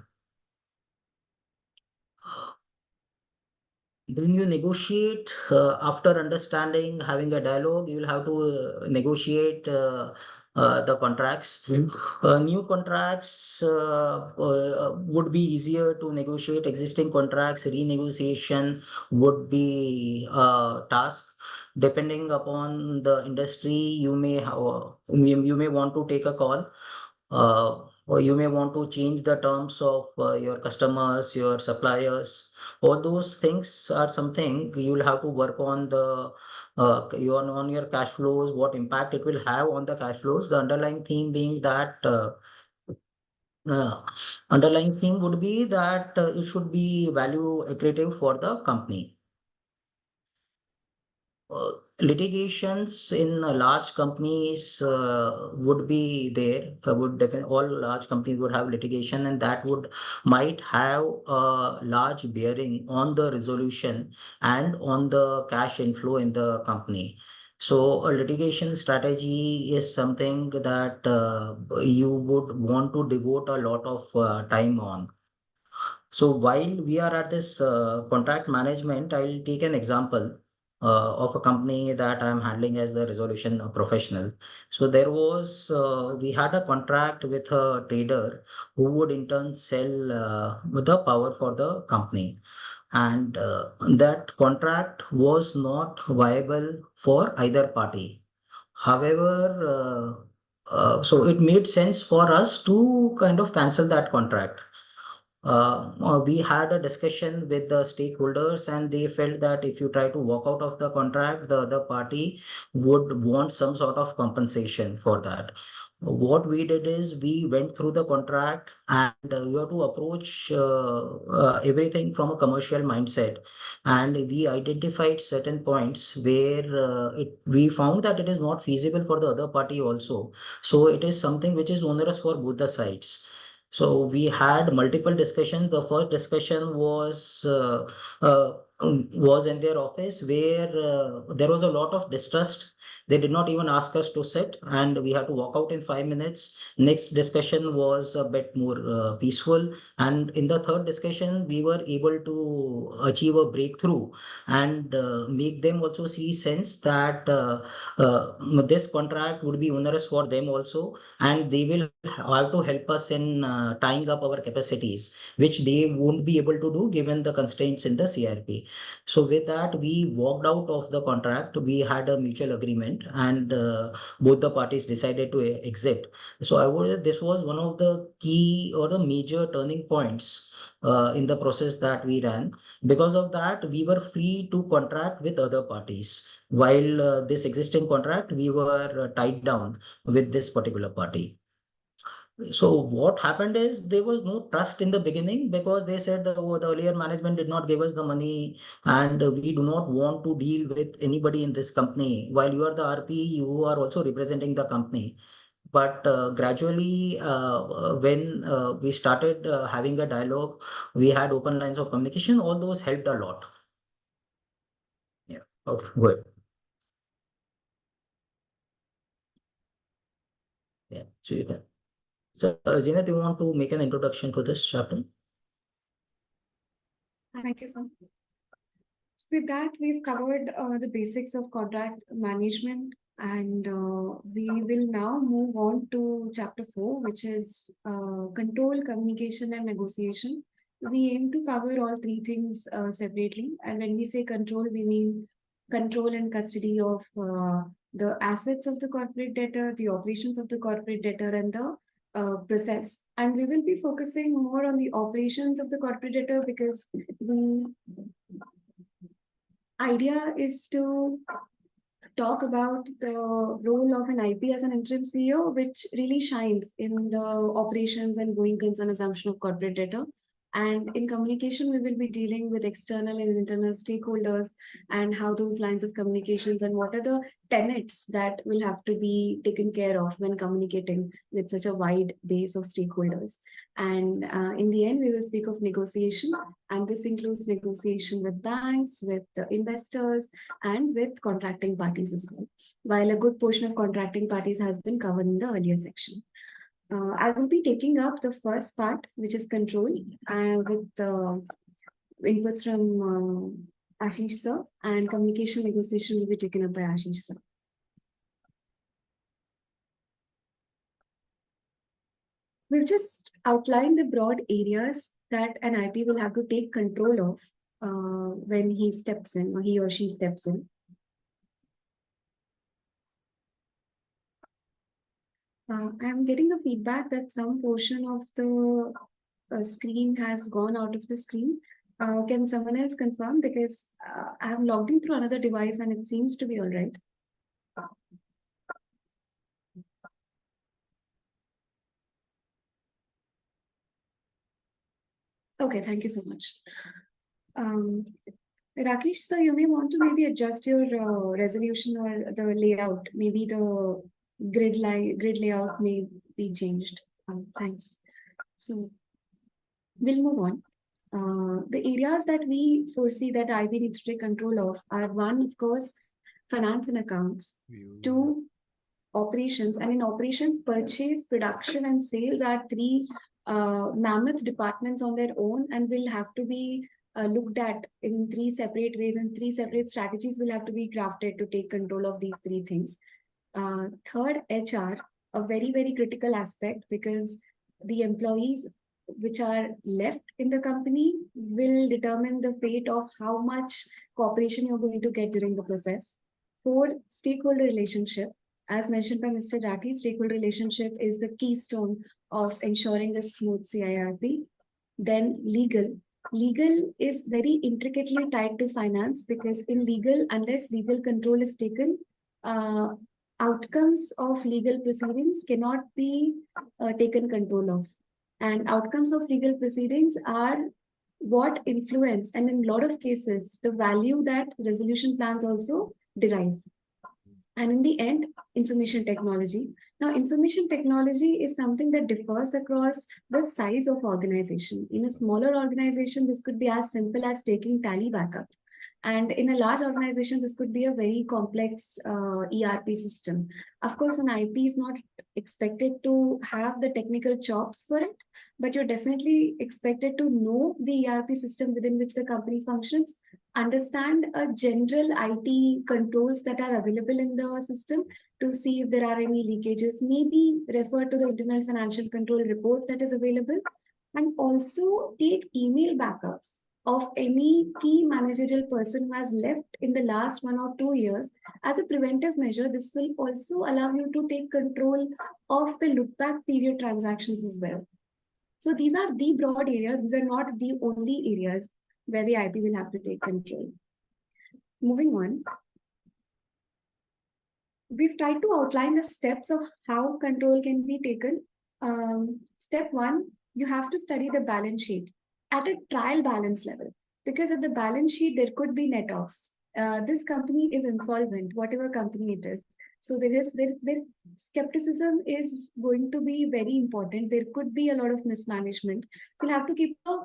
Then you negotiate after understanding, having a dialogue, you will have to negotiate the contracts. New contracts would be easier to negotiate. Existing contracts, renegotiation would be a task. Depending upon the industry, you may want to take a call. Or you may want to change the terms of your customers, your suppliers. All those things are something you will have to work on on your cash flows, what impact it will have on the cash flows. The uh, underlying theme would be that it should be value accretive for the company. uh, Litigations in large companies would be there. Would definitely all large companies would have litigation, and that would might have a large bearing on the resolution and on the cash inflow in the company. So a litigation strategy is something that you would want to devote a lot of time on. So while we are at this contract management, I'll take an example of a company that I'm handling as the resolution professional. So we had a contract with a trader who would in turn sell the power for the company. And that contract was not viable for either party. However, so it made sense for us to kind of cancel that contract. We had a discussion with the stakeholders, and they felt that if you try to walk out of the contract, the other party would want some sort of compensation for that. What we did is we went through the contract, and you have to approach everything from a commercial mindset. And we identified certain points where we found that it is not feasible for the other party also. So it is something which is onerous for both the sides. So we had multiple discussions. The first discussion was in their office where there was a lot of distrust. They did not even ask us to sit, and we had to walk out in 5 minutes. Next discussion was a bit more peaceful, and in the third discussion, we were able to achieve a breakthrough and make them also see sense that this contract would be onerous for them also, and they will have to help us in tying up our capacities, which they won't be able to do given the constraints in the CRP. So with that, we walked out of the contract. We had a mutual agreement agreement, and both the parties decided to exit. So I would say this was one of the key or the major turning points in the process that we ran. Because of that, we were free to contract with other parties. While this existing contract, we were tied down with this particular party. So what happened is there was no trust in the beginning, because they said the earlier management did not give us the money, and we do not want to deal with anybody in this company. While you are the RP, you are also representing the company. But gradually, when we started having a dialogue, we had open lines of communication. All those helped a lot. Yeah. Okay, good. Yeah. So you can. So, Zina, do you want to make an introduction to this chapter? Thank you, sir. So with that, we've covered the basics of contract management, and we will now move on to chapter 4, which is control, communication, and negotiation. We aim to cover all three things separately, and when we say control, we mean control and custody of the assets of the corporate debtor, the operations of the corporate debtor, and the process. And we will be focusing more on the operations of the corporate debtor, because the idea is to talk about the role of an IP as an interim CEO, which really shines in the operations and going concern assumption of corporate debtor. And in communication, we will be dealing with external and internal stakeholders, and how those lines of communications and what are the tenets that will have to be taken care of when communicating with such a wide base of stakeholders. And in the end, we will speak of negotiation, and this includes negotiation with banks, with the investors, and with contracting parties as well. While a good portion of contracting parties has been covered in the earlier section. I will be taking up the first part, which is control, with inputs from Ashish sir, and communication negotiation will be taken up by Ashish sir. We've just outlined the broad areas that an IP will have to take control of when he steps in, or he or she steps in. I'm getting a feedback that some portion of the screen has gone out of the screen. Can someone else confirm? Because I have logged in through another device and it seems to be all right. Okay, thank you so much. Rakesh, sir, you may want to maybe adjust your resolution or the layout. Maybe the grid layout may be changed. Thanks. So we'll move on. The areas that we foresee that IB needs to take control of are, one, of course, finance and accounts. Two, operations. And in operations, purchase, production, and sales are three mammoth departments on their own, and will have to be looked at in three separate ways, and three separate strategies will have to be crafted to take control of these three things. Third, HR, a very, very critical aspect, because the employees which are left in the company will determine the fate of how much cooperation you're going to get during the process. Four, stakeholder relationship. As mentioned by Mr. Rathi, stakeholder relationship is the keystone of ensuring a smooth CIRP. Then legal. Legal is very intricately tied to finance, because in legal, unless legal control is taken, outcomes of legal proceedings cannot be taken control of. And outcomes of legal proceedings are what influence, and in a lot of cases, the value that resolution plans also derive. And in the end, information technology. Now, information technology is something that differs across the size of organization. In a smaller organization, this could be as simple as taking tally backup. And in a large organization, this could be a very complex ERP system. Of course, an IP is not expected to have the technical chops for it, but you're definitely expected to know the ERP system within which the company functions, understand a general IT controls that are available in the system to see if there are any leakages, maybe refer to the internal financial control report that is available, and also take email backups of any key managerial person who has left in the last 1 or 2 years. As a preventive measure, this will also allow you to take control of the look back period transactions as well. So these are the broad areas. These are not the only areas where the IP will have to take control. Moving on, we've tried to outline the steps of how control can be taken. Step one, you have to study the balance sheet at a trial balance level, because at the balance sheet there could be net offs. This company is insolvent, whatever company it is. So there skepticism is going to be very important. There could be a lot of mismanagement. So you'll have to keep a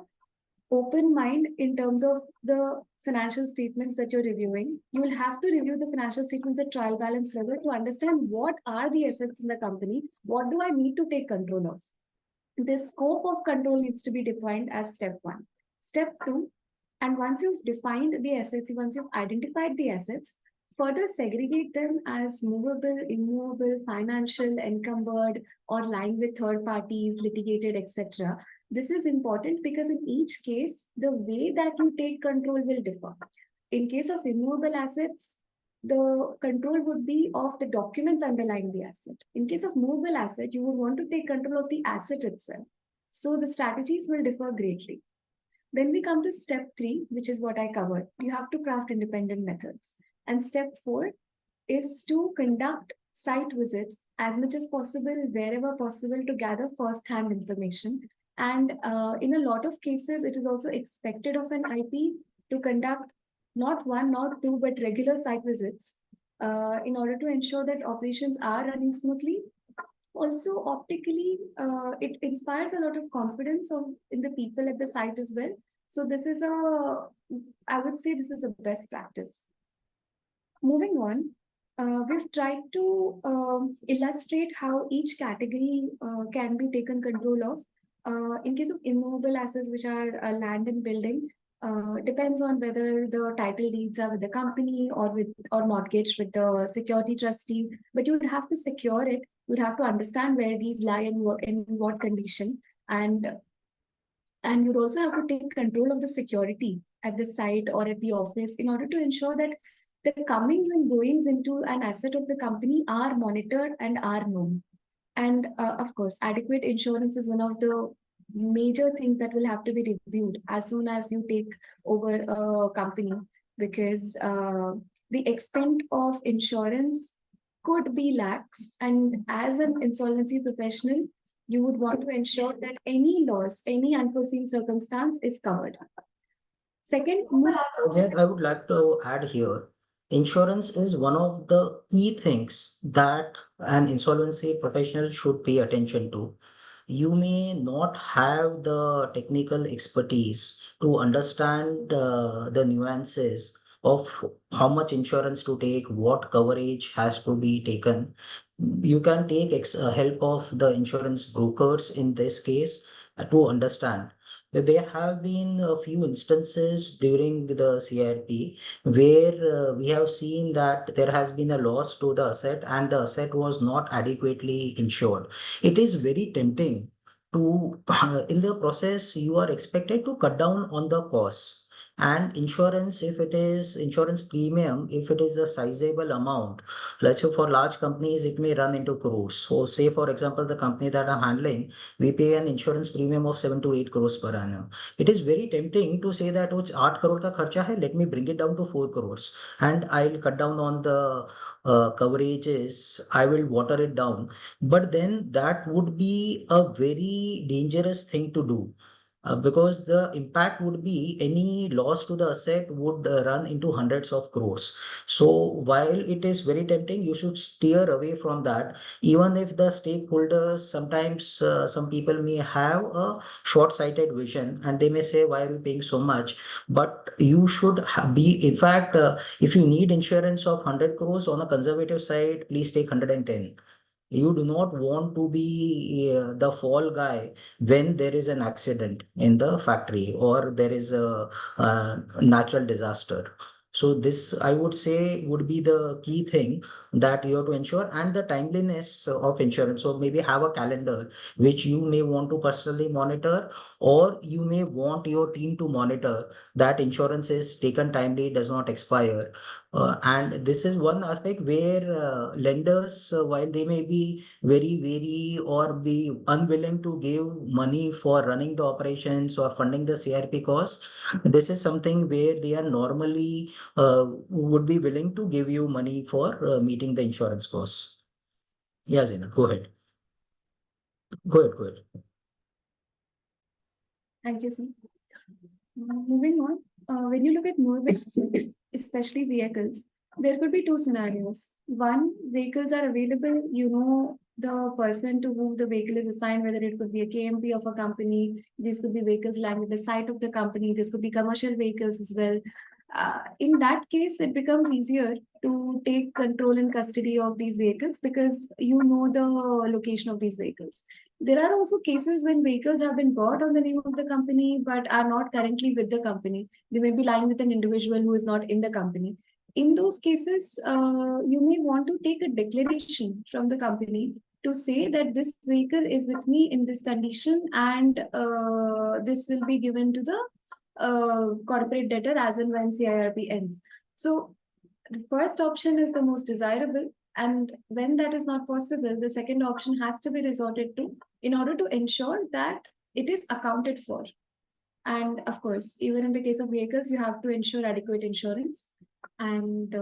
open mind in terms of the financial statements that you're reviewing. You will have to review the financial statements at trial balance level to understand what are the assets in the company, what do I need to take control of. The scope of control needs to be defined as step one. Step two, and once you've defined the assets, once you've identified the assets, further segregate them as movable, immovable, financial, encumbered, or lying with third parties, litigated, etc. This is important because in each case, the way that you take control will differ. In case of immovable assets, the control would be of the documents underlying the asset. In case of movable asset, you would want to take control of the asset itself. So the strategies will differ greatly. Then we come to step three, which is what I covered. You have to craft independent methods. And step four is to conduct site visits as much as possible, wherever possible, to gather first-hand information. And in a lot of cases, it is also expected of an IP to conduct not one, not two, but regular site visits in order to ensure that operations are running smoothly. Also, optically, it inspires a lot of confidence in the people at the site as well. So this is I would say this is a best practice. Moving on, we've tried to illustrate how each category can be taken control of. In case of immovable assets, which are land and building, depends on whether the title deeds are with the company or mortgage with the security trustee. But you would have to secure it. You'd have to understand where these lie and in what condition, and you'd also have to take control of the security at the site or at the office in order to ensure that the comings and goings into an asset of the company are monitored and are known. And of course, adequate insurance is one of the major things that will have to be reviewed as soon as you take over a company, because the extent of insurance could be lax. And as an insolvency professional, you would want to ensure that any loss, any unforeseen circumstance is covered. Second, Ajay, I would like to add here, insurance is one of the key things that an insolvency professional should pay attention to. You may not have the technical expertise to understand the nuances of how much insurance to take, what coverage has to be taken. You can take help of the insurance brokers in this case to understand. There have been a few instances during the CRP where we have seen that there has been a loss to the asset and the asset was not adequately insured. It is very tempting to, in the process, you are expected to cut down on the costs. And insurance, if it is insurance premium, if it is a sizable amount, let's say for large companies, it may run into crores. So, say for example, the company that I'm handling, we pay an insurance premium of 7 to 8 crores per annum. It is very tempting to say that, oh, 8 crore ka kharcha hai, let me bring it down to 4 crores and I'll cut down on the coverages, I will water it down. But then that would be a very dangerous thing to do. Because the impact would be any loss to the asset would run into hundreds of crores. So while it is very tempting, you should steer away from that. Even if the stakeholders, sometimes some people may have a short-sighted vision and they may say, why are you paying so much? But you should be, in fact, if you need insurance of 100 crores on a conservative side, please take 110. You do not want to be the fall guy when there is an accident in the factory or there is a natural disaster. So this, I would say, would be the key thing that you have to ensure, and the timeliness of insurance. So maybe have a calendar which you may want to personally monitor, or you may want your team to monitor that insurance is taken timely, does not expire. And this is one aspect where lenders, while they may be very wary or be unwilling to give money for running the operations or funding the CRP costs, this is something where they are normally would be willing to give you money for meeting the insurance costs. Yeah, Zina, go ahead. Go ahead, go ahead. Thank you, sir. Moving on, when you look at movable assets, especially vehicles, there could be two scenarios. One, vehicles are available, you know, the person to whom the vehicle is assigned, whether it could be a KMP of a company, these could be vehicles lying at the site of the company, this could be commercial vehicles as well. In that case, it becomes easier to take control and custody of these vehicles because you know the location of these vehicles. There are also cases when vehicles have been bought on the name of the company but are not currently with the company. They may be lying with an individual who is not in the company. In those cases, you may want to take a declaration from the company to say that this vehicle is with me in this condition, and this will be given to the corporate debtor as and when CIRP ends. So the first option is the most desirable, and when that is not possible, the second option has to be resorted to in order to ensure that it is accounted for. And of course, even in the case of vehicles, you have to ensure adequate insurance. And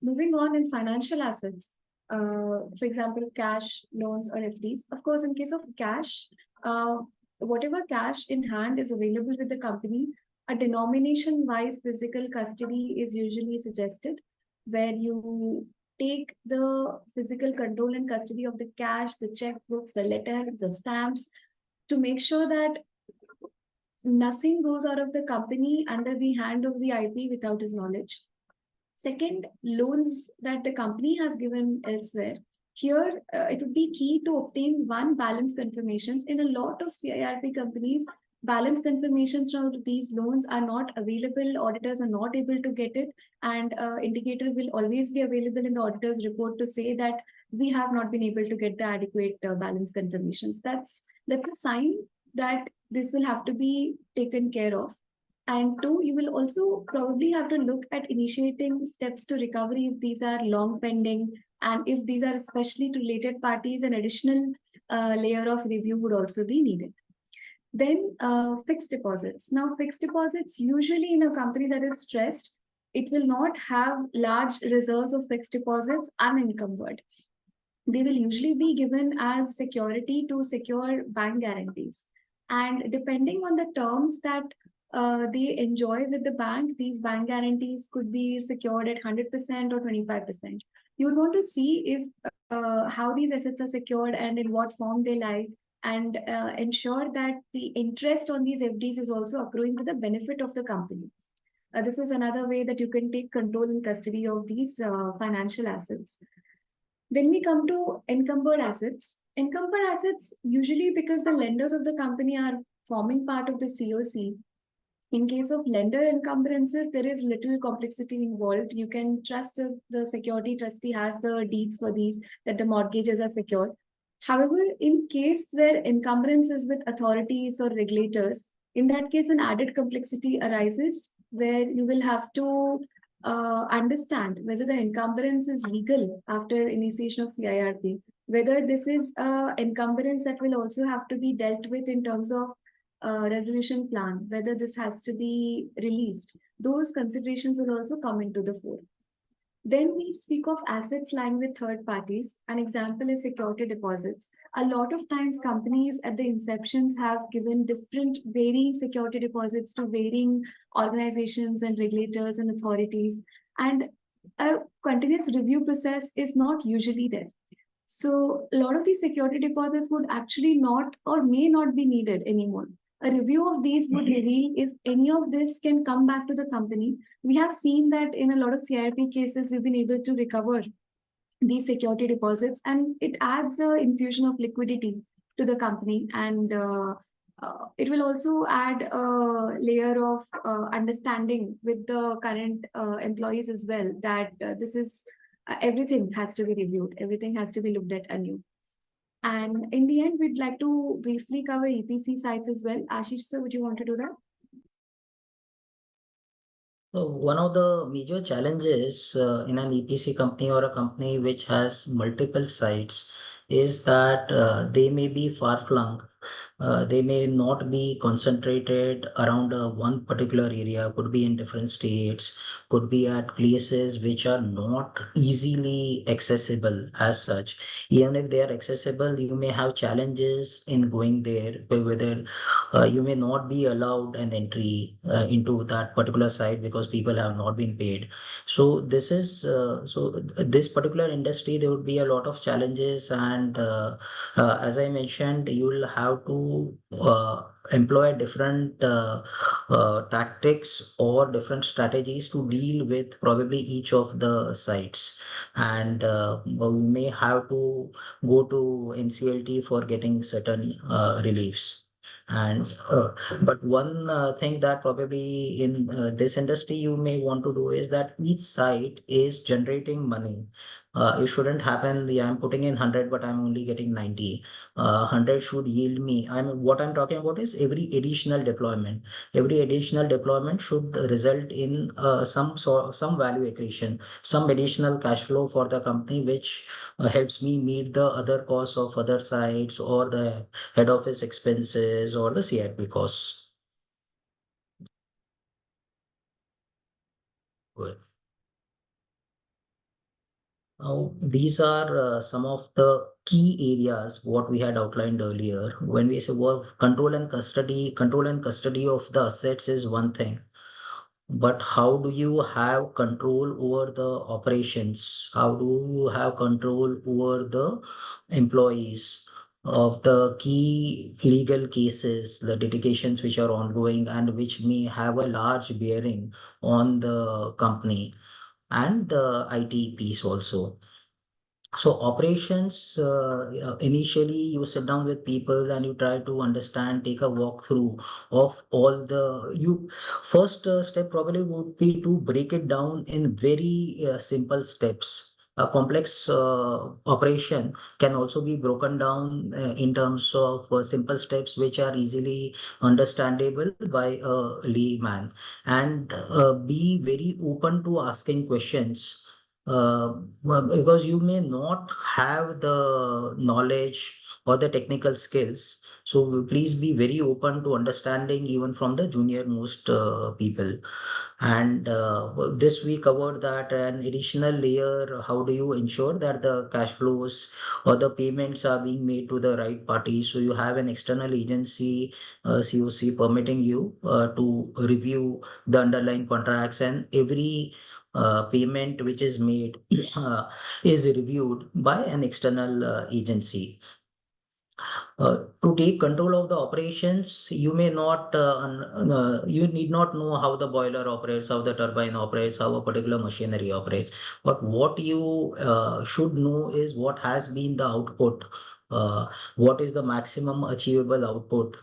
moving on in financial assets, for example, cash, loans, or FDs. Of course, in case of cash, uh, whatever cash in hand is available with the company, a denomination-wise physical custody is usually suggested, where you take the physical control and custody of the cash, the checkbooks, the letters, the stamps, to make sure that nothing goes out of the company under the hand of the IP without his knowledge. Second, loans that the company has given elsewhere. Here, it would be key to obtain one balance confirmations. In a lot of CIRP companies, balance confirmations from these loans are not available. Auditors are not able to get it, and indicator will always be available in the auditor's report to say that we have not been able to get the adequate balance confirmations. That's a sign that this will have to be taken care of. And two, you will also probably have to look at initiating steps to recovery if these are long pending, and if these are especially to related parties, an additional layer of review would also be needed. Then fixed deposits. Now, fixed deposits usually in a company that is stressed, it will not have large reserves of fixed deposits unencumbered. They will usually be given as security to secure bank guarantees. And depending on the terms that they enjoy with the bank, these bank guarantees could be secured at 100% or 25%. You would want to see if how these assets are secured and in what form they lie, and ensure that the interest on these FDs is also accruing to the benefit of the company. This is another way that you can take control and custody of these financial assets. Then we come to encumbered assets. Encumbered assets, usually because the lenders of the company are forming part of the COC. In case of lender encumbrances, there is little complexity involved. You can trust the security trustee has the deeds for these, that the mortgages are secured. However, in case where encumbrance is with authorities or regulators, in that case, an added complexity arises where you will have to understand whether the encumbrance is legal after initiation of CIRP, whether this is encumbrance that will also have to be dealt with in terms of resolution plan, whether this has to be released. Those considerations will also come into the fore. Then we speak of assets lying with third parties. An example is security deposits. A lot of times companies at the inceptions have given different varying security deposits to varying organizations and regulators and authorities. And a continuous review process is not usually there. So a lot of these security deposits would actually not or may not be needed anymore. A review of these would reveal if any of this can come back to the company. We have seen that in a lot of CIP cases, we've been able to recover these security deposits, and it adds an infusion of liquidity to the company. And It will also add a layer of understanding with the current employees as well, that this is everything has to be reviewed, everything has to be looked at anew. And in the end, we'd like to briefly cover EPC sites as well. Ashish, sir, would you want to do that? So one of the major challenges in an EPC company or a company which has multiple sites is that they may be far-flung. They may not be concentrated around one particular area, could be in different states, could be at places which are not easily accessible as such. Even if they are accessible, you may have challenges in going there, whether you may not be allowed an entry into that particular site because people have not been paid. So this particular industry, there would be a lot of challenges, and as I mentioned, you will have to employ different tactics or different strategies to deal with probably each of the sites. And we may have to go to NCLT for getting certain reliefs. And but one thing that probably in this industry you may want to do is that each site is generating money. It shouldn't happen. Yeah, I'm putting in 100, but I'm only getting 90. 100 should yield me. What I'm talking about is every additional deployment. Every additional deployment should result in some value accretion, some additional cash flow for the company, which helps me meet the other costs of other sites or the head office expenses or the CIP costs. Good. Now, these are some of the key areas what we had outlined earlier. When we say work control and custody of the assets is one thing. But how do you have control over the operations? How do you have control over the employees of the key legal cases, the litigations which are ongoing and which may have a large bearing on the company and the IT piece also? So operations, initially you sit down with people and you try to understand, take a walkthrough of all the, you first step probably would be to break it down in very simple steps. A complex operation can also be broken down in terms of simple steps which are easily understandable by a layman, and be very open to asking questions, well, because you may not have the knowledge or the technical skills. So please be very open to understanding even from the junior most people. And this we covered that an additional layer, how do you ensure that the cash flows or the payments are being made to the right party? So you have an external agency, COC, permitting you to review the underlying contracts, and every payment which is made is reviewed by an external agency. To take control of the operations, you may not, you need not know how the boiler operates, how the turbine operates, how a particular machinery operates. But what you should know is what has been the output, what is the maximum achievable output.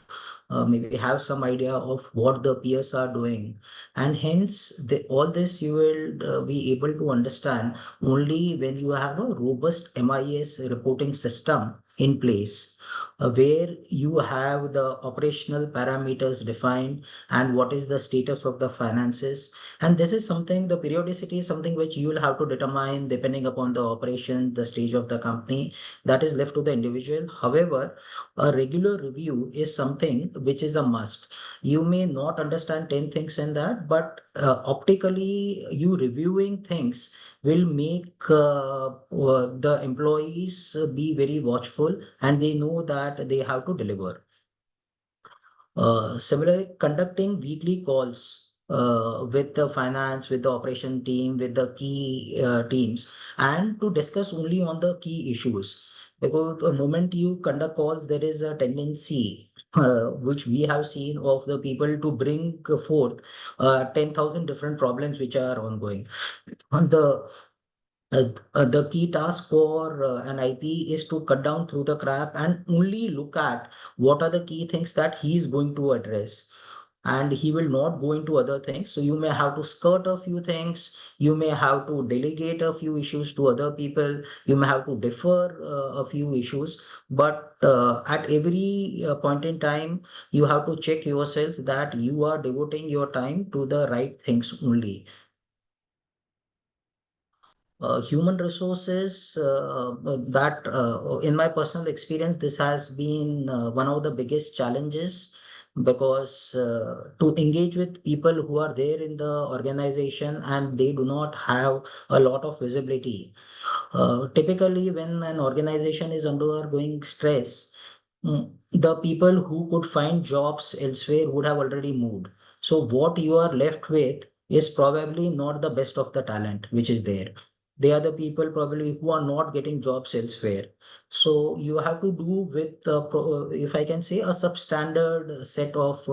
Maybe have some idea of what the peers are doing, and hence all this you will be able to understand only when you have a robust MIS reporting system in place, where you have the operational parameters defined and what is the status of the finances. And this is something, the periodicity is something which you will have to determine depending upon the operation, the stage of the company, that is left to the individual. However, a regular review is something which is a must. You may not understand 10 things in that, but optically you reviewing things will make the employees be very watchful, and they know that they have to deliver. Similarly, conducting weekly calls with the finance, with the operation team, with the key teams, and to discuss only on the key issues. Because the moment you conduct calls, there is a tendency, which we have seen, of the people to bring forth 10,000 different problems which are ongoing. On the The key task for an IP is to cut down through the crap and only look at what are the key things that he is going to address. And he will not go into other things. So you may have to skirt a few things. You may have to delegate a few issues to other people. You may have to defer a few issues. But at every point in time, you have to check yourself that you are devoting your time to the right things only. Human resources, that in my personal experience, this has been one of the biggest challenges, because to engage with people who are there in the organization and they do not have a lot of visibility. Typically, when an organization is undergoing stress, the people who could find jobs elsewhere would have already moved. So what you are left with is probably not the best of the talent which is there. They are the people probably who are not getting jobs elsewhere. So you have to do with, if I can say, a substandard set of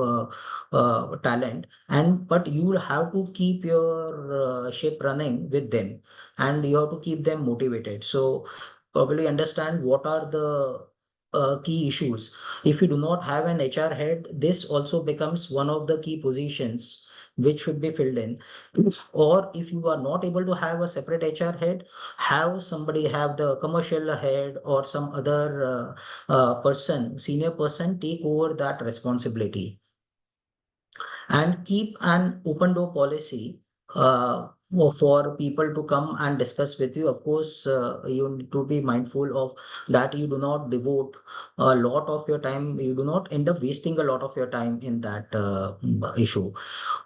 talent, and but you will have to keep your ship running with them, and you have to keep them motivated. So probably understand what are the key issues. If you do not have an HR head, this also becomes one of the key positions which should be filled in. Or if you are not able to have a separate HR head, have somebody have the commercial head or some other person, senior person, take over that responsibility, and keep an open door policy for people to come and discuss with you. Of course, you need to be mindful of that. You do not devote a lot of your time. You do not end up wasting a lot of your time in that issue.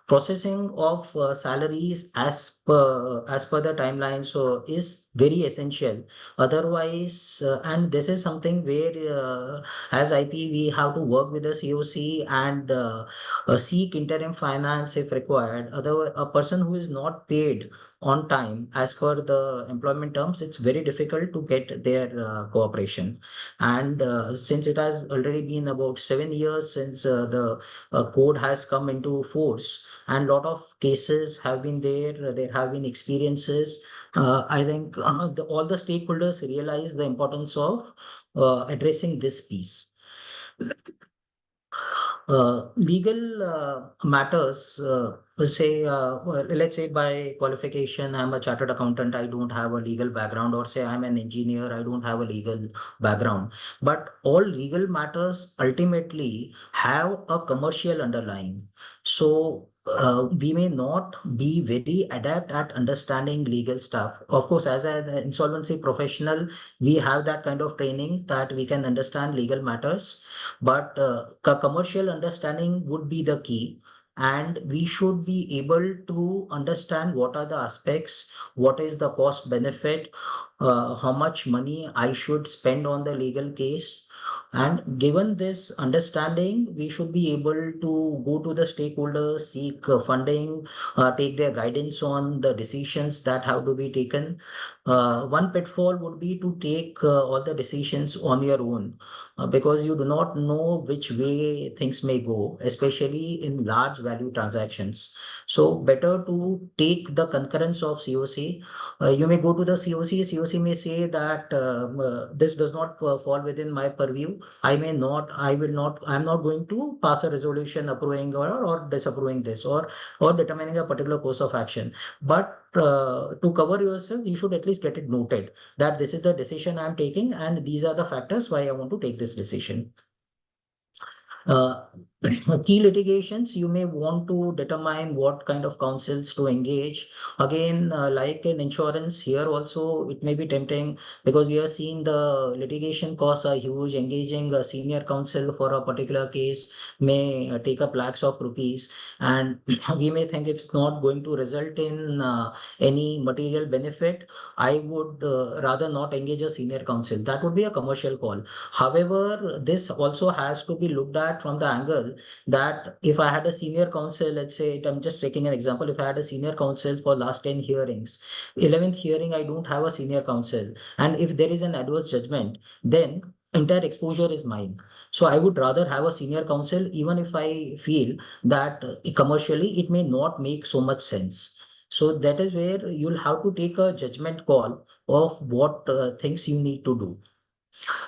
Processing of salaries as per the timeline so is very essential. Otherwise, and this is something where as IP we have to work with the COC and seek interim finance if required. Otherwise, a person who is not paid on time as per the employment terms, it's very difficult to get their cooperation. And since it has already been about 7 years since the code has come into force, and lot of cases have been there, there have been experiences. I think all the stakeholders realize the importance of addressing this piece. Legal matters, say, well, let's say by qualification, I'm a chartered accountant, I don't have a legal background, or say I'm an engineer, I don't have a legal background. But all legal matters ultimately have a commercial underlying. So we may not be very adept at understanding legal stuff. Of course, as an insolvency professional, we have that kind of training that we can understand legal matters, but commercial understanding would be the key. And we should be able to understand what are the aspects, what is the cost benefit, how much money I should spend on the legal case. And given this understanding, we should be able to go to the stakeholders, seek funding, take their guidance on the decisions that have to be taken. One pitfall would be to take all the decisions on your own, because you do not know which way things may go, especially in large value transactions. So better to take the concurrence of COC. You may go to the COC. COC may say that this does not fall within my purview. I'm not going to pass a resolution approving or disapproving this, or determining a particular course of action. But to cover yourself, you should at least get it noted that this is the decision I'm taking, and these are the factors why I want to take this decision. Uh, Key litigations, you may want to determine what kind of counsels to engage. Again, like in insurance, here also it may be tempting, because we are seeing the litigation costs are huge. Engaging a senior counsel for a particular case may take up lakhs of rupees, and we may think if it's not going to result in any material benefit, I would rather not engage a senior counsel. That would be a commercial call. However, this also has to be looked at from the angle that if I had a senior counsel, let's say, I'm just taking an example, if I had a senior counsel for last 10 hearings, 11th hearing, I don't have a senior counsel. And if there is an adverse judgment, then entire exposure is mine. So I would rather have a senior counsel, even if I feel that commercially it may not make so much sense. So that is where you'll have to take a judgment call of what things you need to do.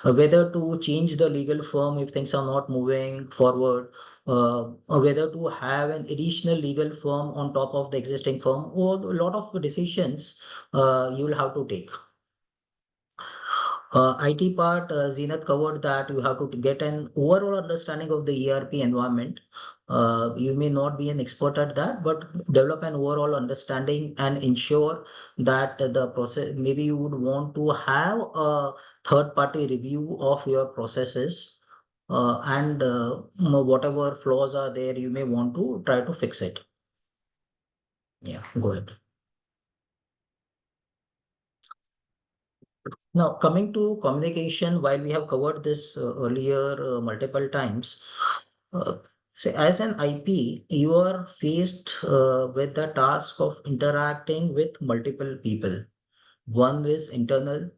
Whether to change the legal firm if things are not moving forward, or whether to have an additional legal firm on top of the existing firm, or a lot of decisions you will have to take. IT part, Zenith covered that you have to get an overall understanding of the ERP environment. You may not be an expert at that, but develop an overall understanding and ensure that the process, maybe you would want to have a third party review of your processes, and whatever flaws are there, you may want to try to fix it. Yeah, go ahead. Now, coming to communication, while we have covered this earlier multiple times, uh, say as an IP, you are faced with the task of interacting with multiple people. One is internal,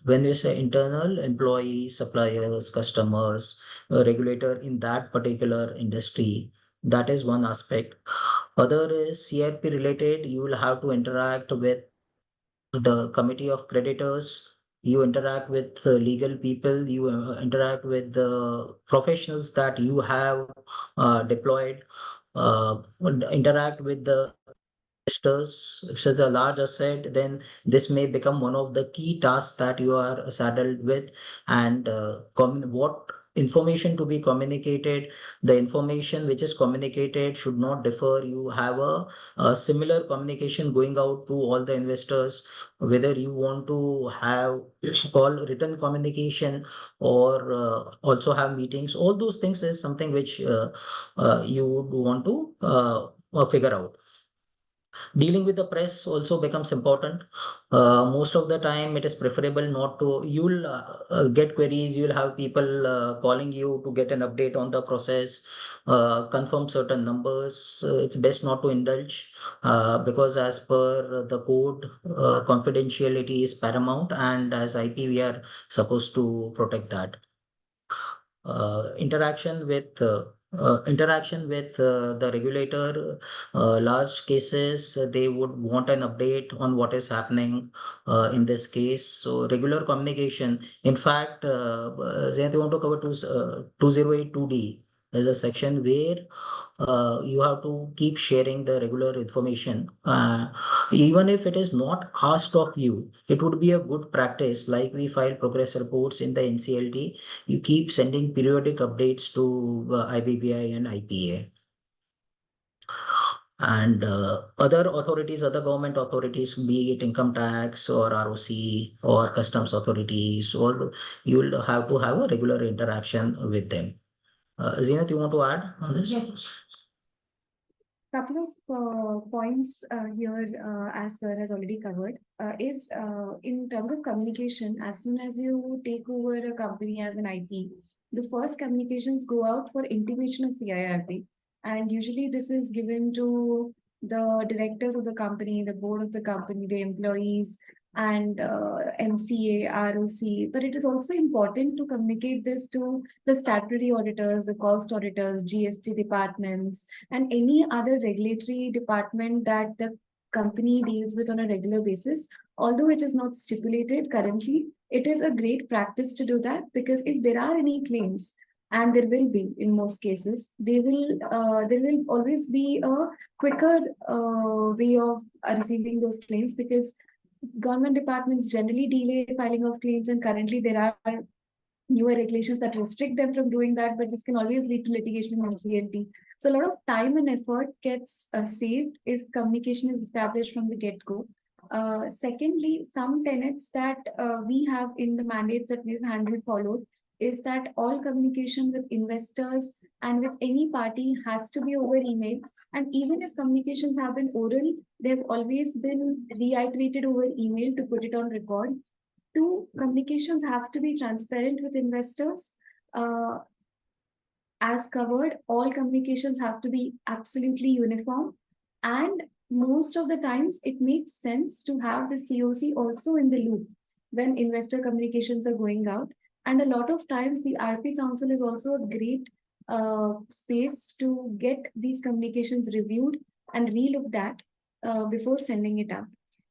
when we say internal, employees, suppliers, customers, a regulator in that particular industry. That is one aspect. Other is CRP related. You will have to interact with the committee of creditors, you interact with legal people, you interact with the professionals that you have deployed, interact with the investors. If it's a large asset, then this may become one of the key tasks that you are saddled with. And what information to be communicated, the information which is communicated should not differ. You have a similar communication going out to all the investors, whether you want to have all written communication or also have meetings. All those things is something which you would want to figure out. Dealing with the press also becomes important. Most of the time, it is preferable not to. You'll get queries, you'll have people calling you to get an update on the process, confirm certain numbers. It's best not to indulge because, as per the code, confidentiality is paramount, and as IP, we are supposed to protect that. Interaction with the regulator, large cases, they would want an update on what is happening in this case. So regular communication. In fact, Zainat, you want to cover 2082D. There's a section where you have to keep sharing the regular information. Even if it is not asked of you, it would be a good practice. Like we file progress reports in the NCLT, you keep sending periodic updates to IBBI and IPA. And other authorities, other government authorities, be it income tax or ROC or customs authorities, or you will have to have a regular interaction with them. Zenat, you want to add on this? Yes. Couple of points here, as sir has already covered, is in terms of communication. As soon as you take over a company as an IP, the first communications go out for intimation of CIRP, and usually this is given to the directors of the company, the board of the company, the employees, and MCA, ROC. But it is also important to communicate this to the statutory auditors, the cost auditors, GST departments, and any other regulatory department that the company deals with on a regular basis. Although it is not stipulated currently, it is a great practice to do that, because if there are any claims, and there will be in most cases, there will always be a quicker way of receiving those claims, because government departments generally delay filing of claims, and currently there are newer regulations that restrict them from doing that, but this can always lead to litigation in NCLT. So a lot of time and effort gets saved if communication is established from the get-go. Secondly, some tenets that we have in the mandates that we've handled followed is that all communication with investors and with any party has to be over email. And even if communications have been oral, they've always been reiterated over email to put it on record. Two, communications have to be transparent with investors. As covered, all communications have to be absolutely uniform. And most of the times, it makes sense to have the COC also in the loop when investor communications are going out. And a lot of times, the RP Council is also a great space to get these communications reviewed and relooked at. before sending it up.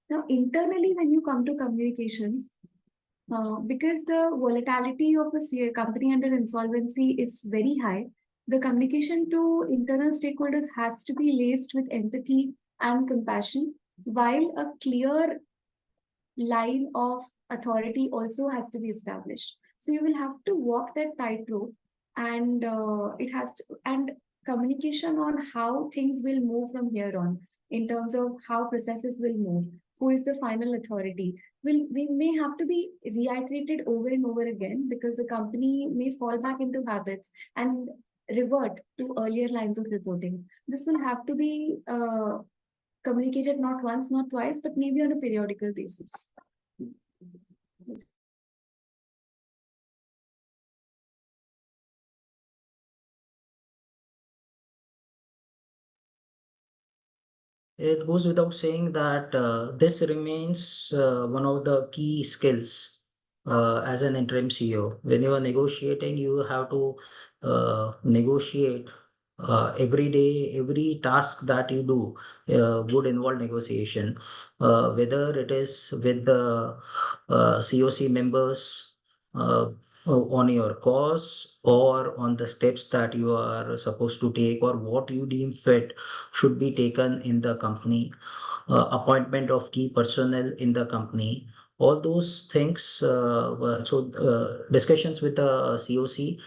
Now, internally, when you come to communications, because the volatility of a company under insolvency is very high, the communication to internal stakeholders has to be laced with empathy and compassion, while a clear line of authority also has to be established. So you will have to walk that tightrope, and it has to, and communication on how things will move from here on, in terms of how processes will move, who is the final authority. Will we may have to be reiterated over and over again, because the company may fall back into habits and revert to earlier lines of reporting. This will have to be communicated not once, not twice, but maybe on a periodical basis. It goes without saying that this remains one of the key skills as an interim CEO. When you are negotiating, you have to negotiate every day. Every task that you do would involve negotiation, whether it is with the COC members uh, on your cause, or on the steps that you are supposed to take, or what you deem fit should be taken in the company, appointment of key personnel in the company, all those things. Discussions with the COC,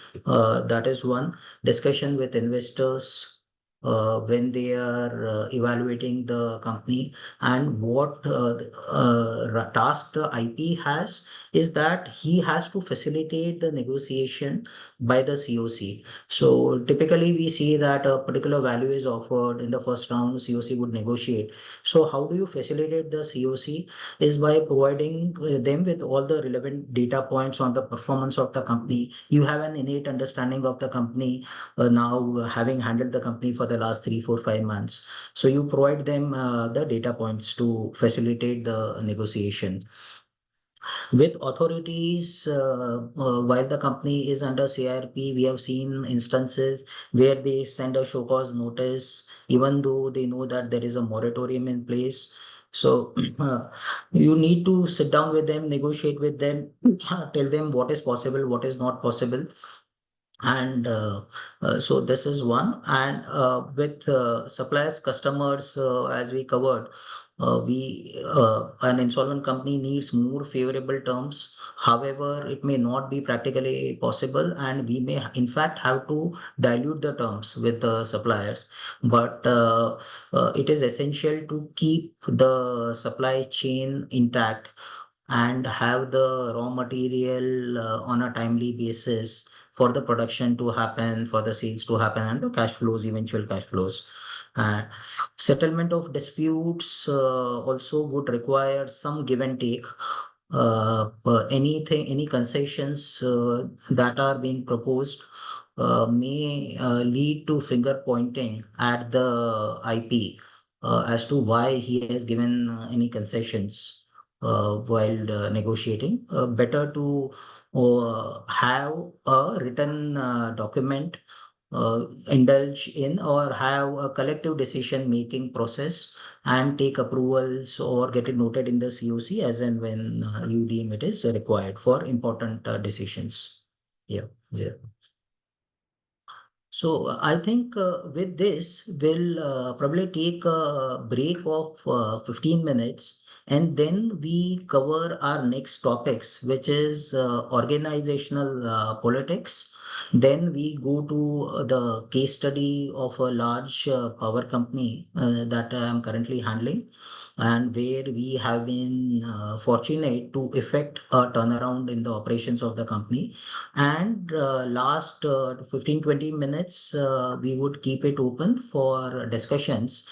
that is one. Discussion with investors when they are evaluating the company, and what task the IP has is that he has to facilitate the negotiation by the COC. So typically we see that a particular value is offered in the first round, COC would negotiate. So how do you facilitate the COC is by providing them with all the relevant data points on the performance of the company. You have an innate understanding of the company now, having handled the company for the last 3, 4, 5 months. So you provide them the data points to facilitate the negotiation with authorities. While the company is under CRP, we have seen instances where they send a show cause notice, even though they know that there is a moratorium in place. So you need to sit down with them, negotiate with them, tell them what is possible, what is not possible. And so this is one. And with suppliers, customers, as we covered, we an insolvent company needs more favorable terms. However, it may not be practically possible, and we may in fact have to dilute the terms with the suppliers. But it is essential to keep the supply chain intact and have the raw material on a timely basis for the production to happen, for the sales to happen, and the cash flows, eventual cash flows. And settlement of disputes also would require some give and take. Any concessions that are being proposed may lead to finger pointing at the IP as to why he has given any concessions while negotiating. Better to have a written document, indulge in, or have a collective decision making process, and take approvals or get it noted in the COC as and when you deem it is required for important decisions. Yeah. Yeah. So I think with this, we'll probably take a break of 15 minutes, and then we cover our next topics, which is organizational politics. Then we go to the case study of a large power company that I am currently handling, and where we have been fortunate to effect a turnaround in the operations of the company. And last 15, 20 minutes, we would keep it open for discussions.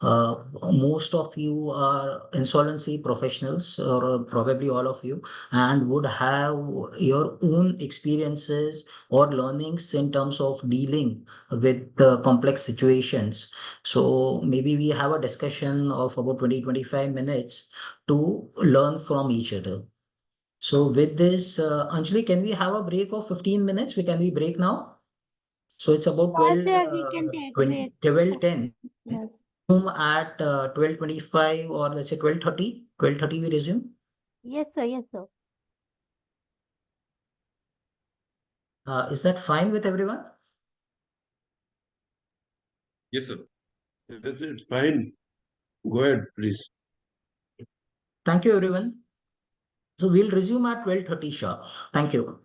Most of you are insolvency professionals, or probably all of you, and would have your own experiences or learnings in terms of dealing with complex situations. So maybe we have a discussion of about 20, 25 minutes to learn from each other. So with this, Anjali, can we have a break of 15 minutes? Can we break now? So it's about Yes, 12, sir, we can take 20, break. 12:10. Yes. Resume at 12:25 or let's say 12:30. 12:30 we resume. Yes, sir. Yes, sir. Is that fine with everyone? Yes, sir. Yes, it's fine. Go ahead, please. Thank you, everyone. So we'll resume at 12:30 sharp. Thank you.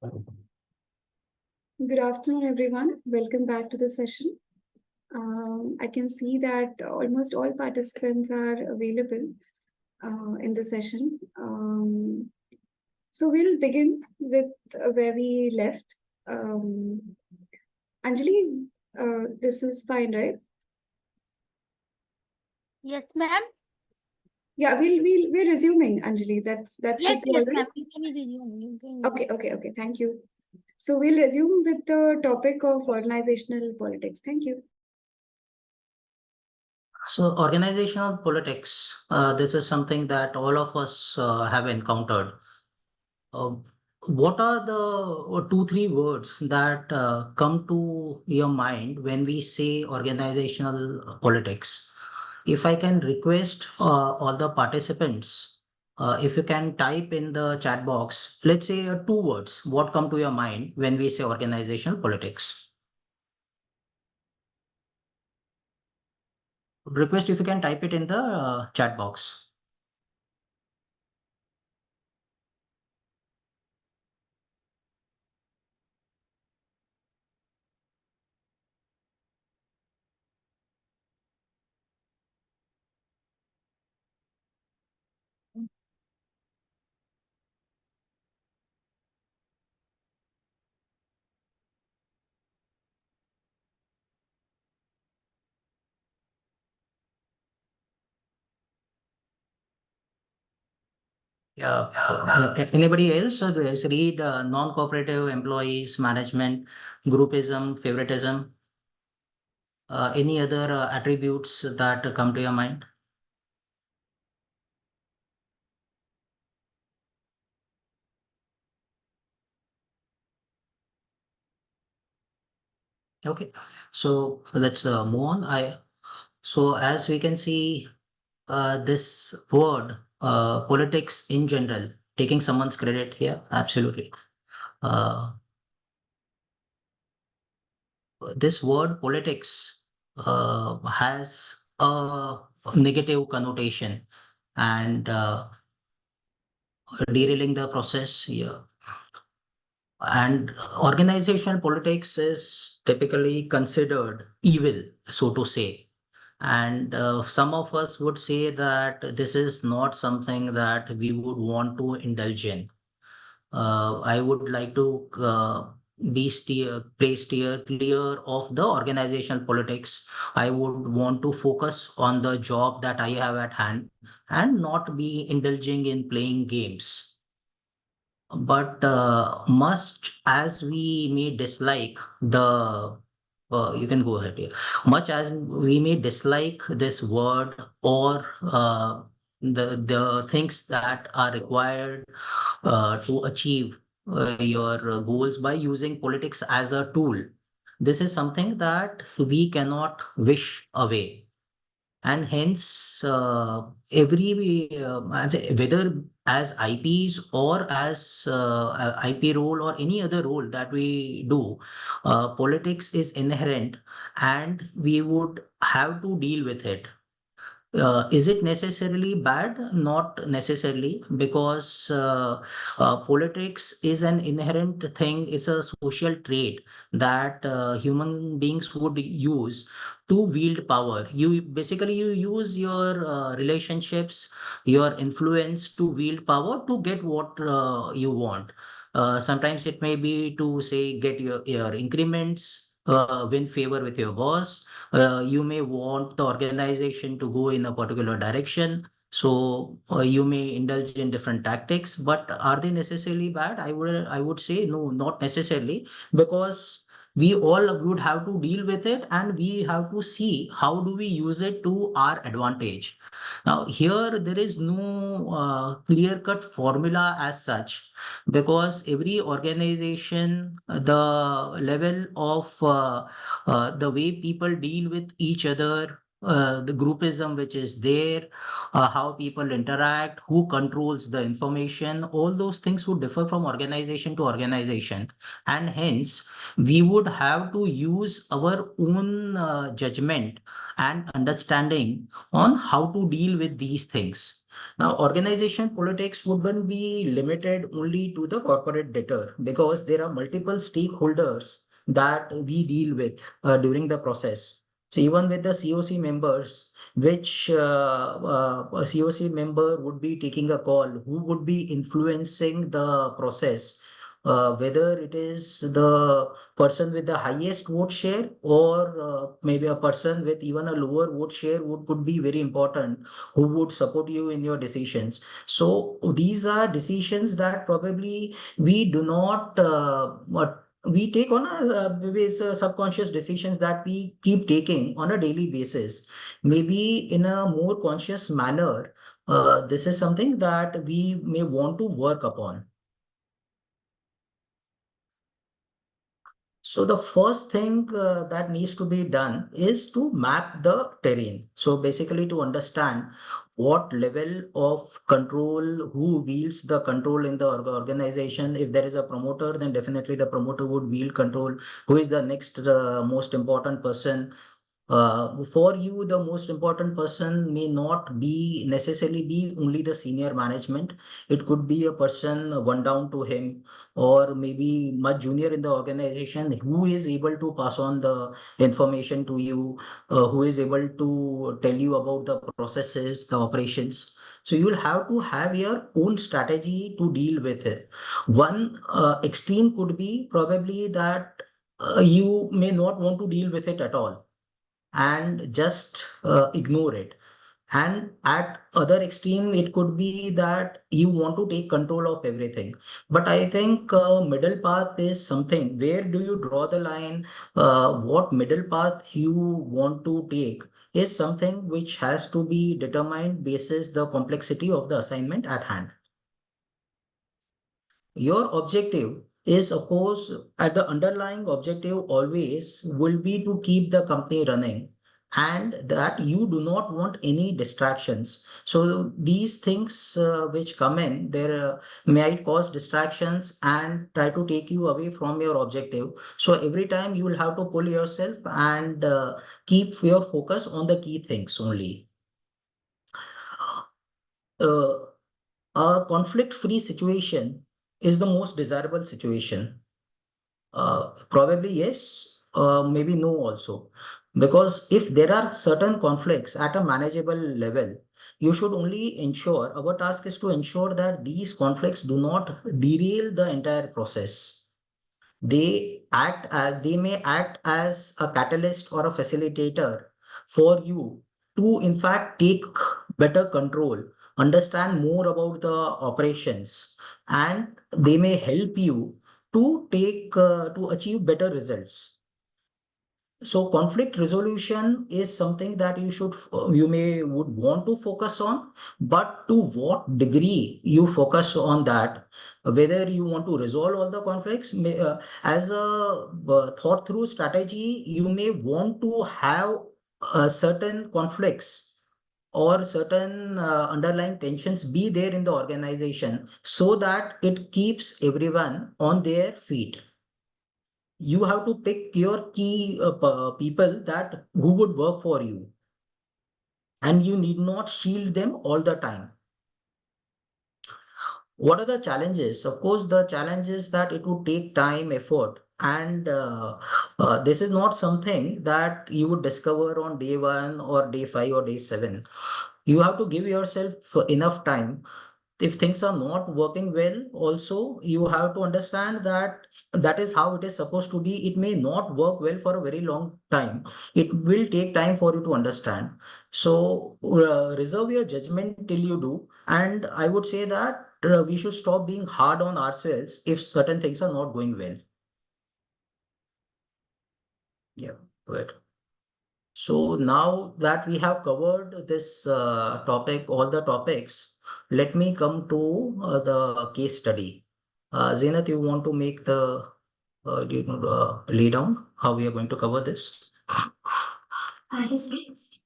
Good afternoon, everyone. Welcome back to the session. I can see that almost all participants are available in the session. So we'll begin with where we left. Anjali, this is fine, right? Yes, ma'am. Yeah, we're resuming, Anjali. That should Yes, be all yes, right. ma'am. You can resume. You can Okay. Thank you. So we'll resume with the topic of organizational politics. Thank you. So organizational politics, this is something that all of us have encountered. Uh, what are the two, three words that come to your mind when we say organizational politics? If I can request all the participants, if you can type in the chat box, let's say two words, what come to your mind when we say organizational politics? Request if you can type it in the chat box. Yeah. Anybody else? There's read non-cooperative employees, management, groupism, favoritism. Any other attributes that come to your mind? Okay, so let's move on. So as we can see, this word politics in general, taking someone's credit here, absolutely. Uh, this word politics has a negative connotation and derailing the process here. And organizational politics is typically considered evil, so to say. And some of us would say that this is not something that we would want to indulge in. I would like to play steer clear of the organizational politics. I would want to focus on the job that I have at hand and not be indulging in playing games. But much as we may dislike you can go ahead here. Much as we may dislike this word or the things that are required to achieve your goals by using politics as a tool, this is something that we cannot wish away. And hence, whether as IPs or as IP role or any other role that we do, politics is inherent and we would have to deal with it. Is it necessarily bad? Not necessarily, because politics is an inherent thing. It's a social trait that human beings would use to wield power. You use your relationships, your influence to wield power to get what you want. Sometimes it may be to say get your increments, win favor with your boss. You may want the organization to go in a particular direction. So you may indulge in different tactics, but are they necessarily bad? I would say no, not necessarily, because we all would have to deal with it and we have to see how do we use it to our advantage. Now here there is no clear-cut formula as such, because every organization, the level of the way people deal with each other, the groupism which is there, how people interact, who controls the information, all those things would differ from organization to organization. And hence, we would have to use our own judgment and understanding on how to deal with these things. Now, organization politics wouldn't be limited only to the corporate debtor because there are multiple stakeholders that we deal with during the process. So even with the COC members, which a COC member would be taking a call, who would be influencing the process, whether it is the person with the highest vote share or maybe a person with even a lower vote share would could be very important, who would support you in your decisions. So these are decisions that probably we do not we take on maybe it's a subconscious decisions that we keep taking on a daily basis, maybe in a more conscious manner. This is something that we may want to work upon. So the first thing that needs to be done is to map the terrain. So basically to understand what level of control, who wields the control in the organization. If there is a promoter, then definitely the promoter would wield control. Who is the next most important person? For you, the most important person may not be necessarily be only the senior management. It could be a person one down to him, or maybe much junior in the organization who is able to pass on the information to you, who is able to tell you about the processes, the operations. So you will have to have your own strategy to deal with it. One extreme could be probably that you may not want to deal with it at all and just ignore it. And at other extreme, it could be that you want to take control of everything. But I think middle path is something. Where do you draw the line? What middle path you want to take is something which has to be determined basis the complexity of the assignment at hand. Your objective is, of course, at the underlying objective always will be to keep the company running and that you do not want any distractions. So these things which come in, there might cause distractions and try to take you away from your objective. So every time you will have to pull yourself and keep your focus on the key things only. Uh, a conflict-free situation is the most desirable situation. Probably yes, maybe no also. Because if there are certain conflicts at a manageable level, you should only ensure, our task is to ensure that these conflicts do not derail the entire process. They may act as a catalyst or a facilitator for you to in fact take better control, understand more about the operations, and they may help you to take to achieve better results. So conflict resolution is something that you may would want to focus on, but to what degree you focus on that, whether you want to resolve all the conflicts as a thought through strategy, you may want to have certain conflicts or certain underlying tensions be there in the organization so that it keeps everyone on their feet. You have to pick your key people that who would work for you, and you need not shield them all the time. What are the challenges? Of course, the challenge is that it would take time, effort, and this is not something that you would discover on day one or day five or day seven. You have to give yourself enough time. If things are not working well, also you have to understand that that is how it is supposed to be. It may not work well for a very long time. It will take time for you to understand. So reserve your judgment till you do. And I would say that we should stop being hard on ourselves if certain things are not going well. Yeah, good. So now that we have covered this topic, all the topics, let me come to the case study. Zenat, you want to make the lay down how we are going to cover this? IBC.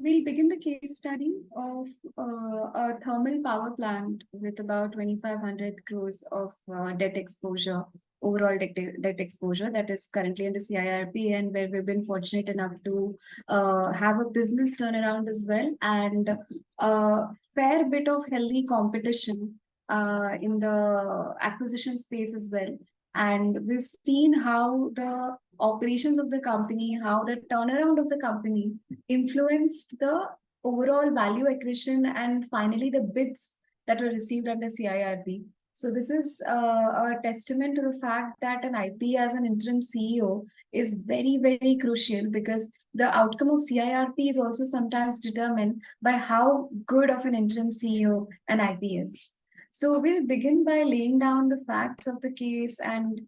We'll begin the case study of a thermal power plant with about 2,500 crores of debt exposure, overall debt exposure that is currently under CIRP, and where we've been fortunate enough to have a business turnaround as well, and a fair bit of healthy competition in the acquisition space as well. And we've seen how the operations of the company, how the turnaround of the company influenced the overall value accretion and finally the bids that were received under CIRP. So this is a testament to the fact that an IP as an interim CEO is very, very crucial, because the outcome of CIRP is also sometimes determined by how good of an interim CEO an IP is. So we'll begin by laying down the facts of the case and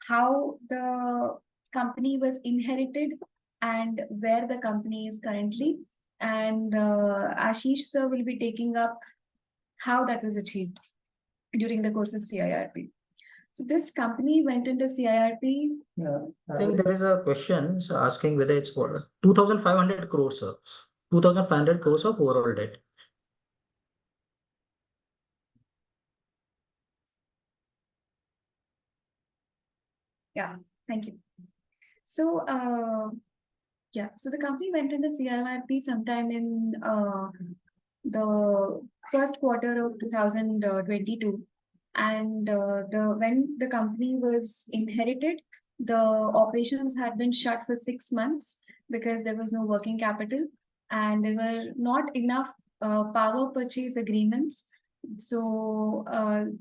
how the company was inherited and where the company is currently. And Ashish sir will be taking up how that was achieved during the course of CIRP. So this company went into CIRP. Yeah, I think there is a question asking whether it's for 2,500 crores, sir. 2,500 crores of overall debt. Yeah, thank you. So so the company went into CIRP sometime in the first quarter of 2022, and when the company was inherited, the operations had been shut for 6 months because there was no working capital and there were not enough power purchase agreements. So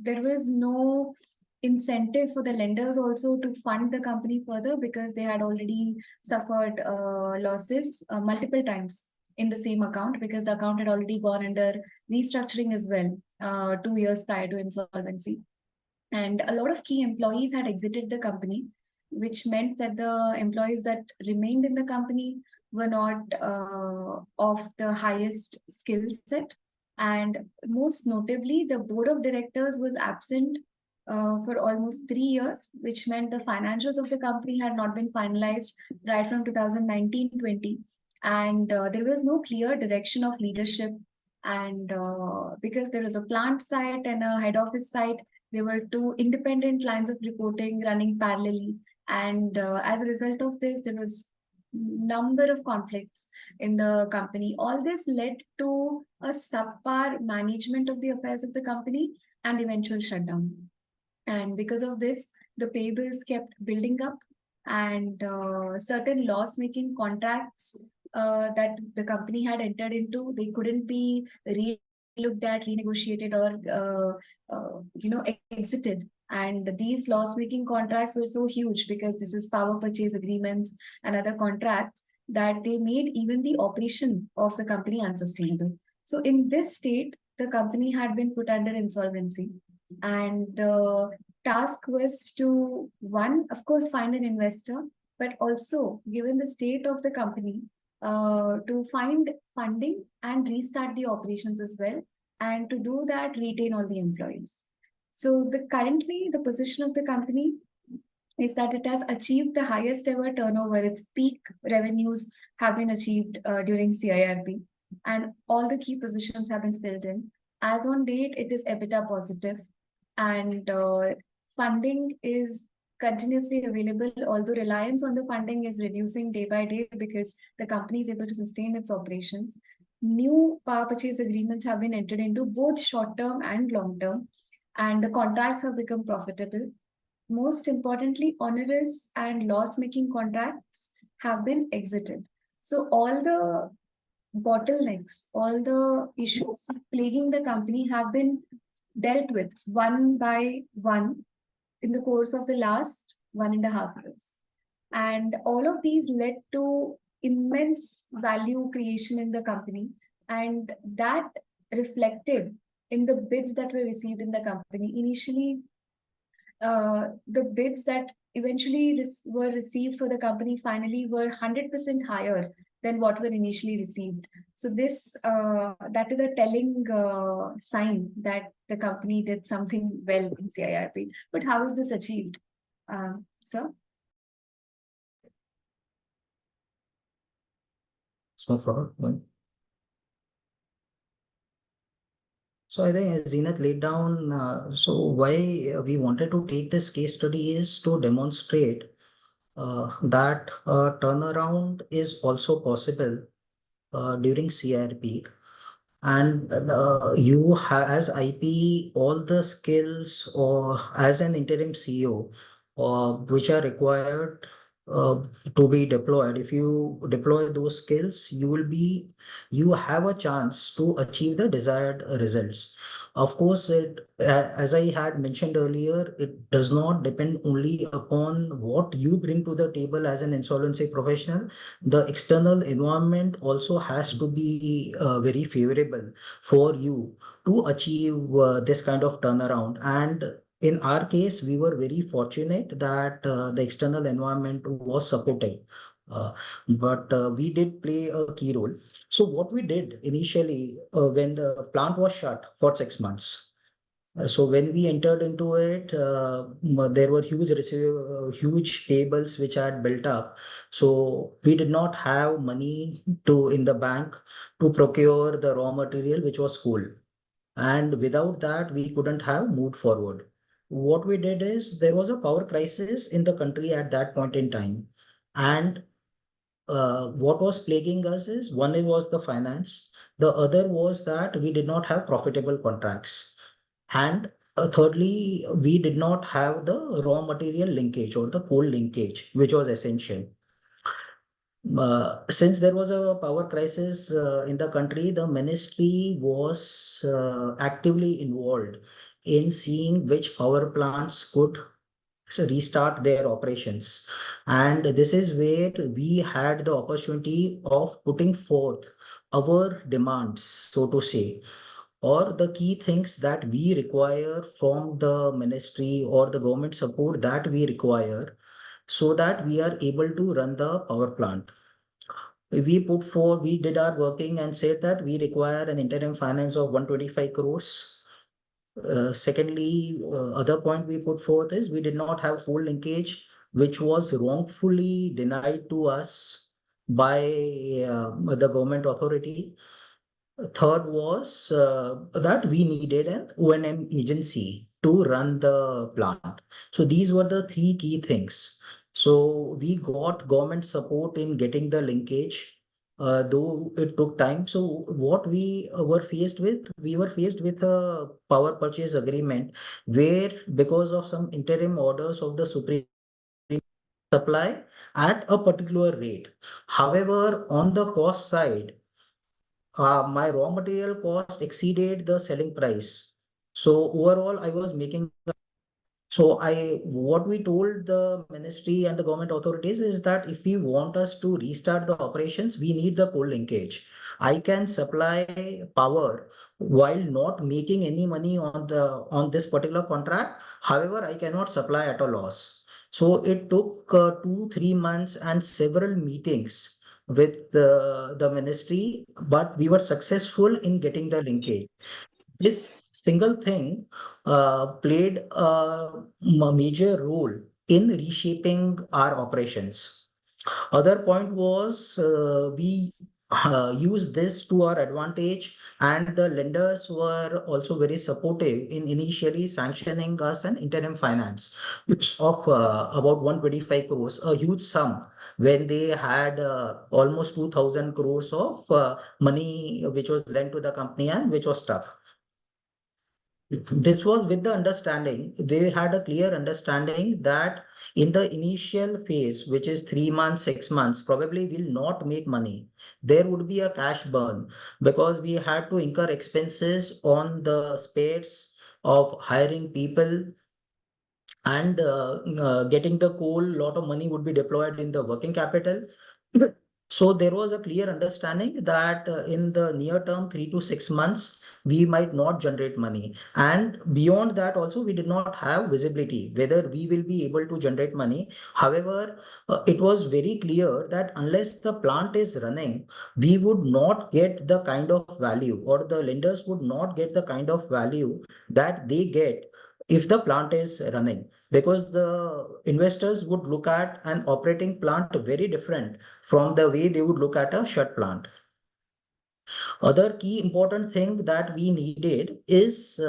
there was no incentive for the lenders also to fund the company further, because they had already suffered losses multiple times in the same account, because the account had already gone under restructuring as well 2 years prior to insolvency. And a lot of key employees had exited the company, which meant that the employees that remained in the company were not of the highest skill set. And most notably, the board of directors was absent for almost 3 years, which meant the financials of the company had not been finalized right from 2019-20. And there was no clear direction of leadership. And because there was a plant site and a head office site, there were two independent lines of reporting running parallelly. And as a result of this, there was number of conflicts in the company. All this led to a subpar management of the affairs of the company and eventual shutdown. And because of this, the payables kept building up, and certain loss-making contracts that the company had entered into, they couldn't be looked at, renegotiated, or exited. And these loss-making contracts were so huge, because this is power purchase agreements and other contracts, that they made even the operation of the company unsustainable. So in this state, the company had been put under insolvency. And the task was to, one, of course, find an investor, but also, given the state of the company, to find funding and restart the operations as well. And to do that, retain all the employees. So currently, the position of the company is that it has achieved the highest ever turnover. Its peak revenues have been achieved during CIRP, and all the key positions have been filled in. As on date, it is EBITDA positive, and funding is continuously available, although reliance on the funding is reducing day by day because the company is able to sustain its operations. New power purchase agreements have been entered into, both short term and long term, and the contracts have become profitable. Most importantly, onerous and loss-making contracts have been exited. So all the bottlenecks, all the issues plaguing the company have been dealt with one by one in the course of the last 1.5 years. And all of these led to immense value creation in the company. And that reflected in the bids that were received in the company. Initially, the bids that eventually were received for the company finally were 100% higher than what were initially received. So this that is a telling sign that the company did something well in CIRP. But how is this achieved, sir? So for So I think as Zenith laid down, so why we wanted to take this case study is to demonstrate that turnaround is also possible during CRP. And you as IP, all the skills or as an interim CEO, which are required uh, to be deployed. If you deploy those skills, you have a chance to achieve the desired results. Of course, as I had mentioned earlier, it does not depend only upon what you bring to the table as an insolvency professional. The external environment also has to be very favorable for you to achieve this kind of turnaround. And in our case, we were very fortunate that the external environment was supportive. Uh, but we did play a key role. So what we did initially when the plant was shut for 6 months, so when we entered into it, there were huge payables which had built up. So we did not have money to in the bank to procure the raw material, which was coal. And without that, we couldn't have moved forward. What we did is there was a power crisis in the country at that point in time. And what was plaguing us is one was the finance, the other was that we did not have profitable contracts. And thirdly, we did not have the raw material linkage or the coal linkage, which was essential. Since there was a power crisis in the country, the ministry was actively involved in seeing which power plants could restart their operations. And this is where we had the opportunity of putting forth our demands, so to say, or the key things that we require from the ministry or the government support that we require so that we are able to run the power plant. We did our working and said that we require an interim finance of 125 crores. Secondly, other point we put forth is we did not have full linkage, which was wrongfully denied to us by the government authority. Third was that we needed an O&M agency to run the plant. So these were the three key things. So we got government support in getting the linkage, though it took time. So what we were faced with a power purchase agreement where because of some interim orders of the Supreme supply at a particular rate. However, on the cost side, my raw material cost exceeded the selling price. So overall, I was making. So what we told the ministry and the government authorities is that if we want us to restart the operations, we need the coal linkage. I can supply power while not making any money on this particular contract. However, I cannot supply at a loss. So it took 2, 3 months and several meetings with the ministry, but we were successful in getting the linkage. This single thing played a major role in reshaping our operations. Other point was we used this to our advantage, and the lenders were also very supportive in initially sanctioning us an interim finance of about 125 crores, a huge sum when they had almost 2000 crores of money which was lent to the company and which was stuck. This was with the understanding, they had a clear understanding that in the initial phase, which is 3 months, 6 months, probably will not make money. There would be a cash burn because we had to incur expenses on the spares of hiring people and getting the coal. Lot of money would be deployed in the working capital. So there was a clear understanding that in the near term, 3 to 6 months, we might not generate money. And beyond that, also, we did not have visibility whether we will be able to generate money. However, it was very clear that unless the plant is running, we would not get the kind of value, or the lenders would not get the kind of value that they get if the plant is running, because the investors would look at an operating plant very different from the way they would look at a shut plant. Other key important thing that we needed is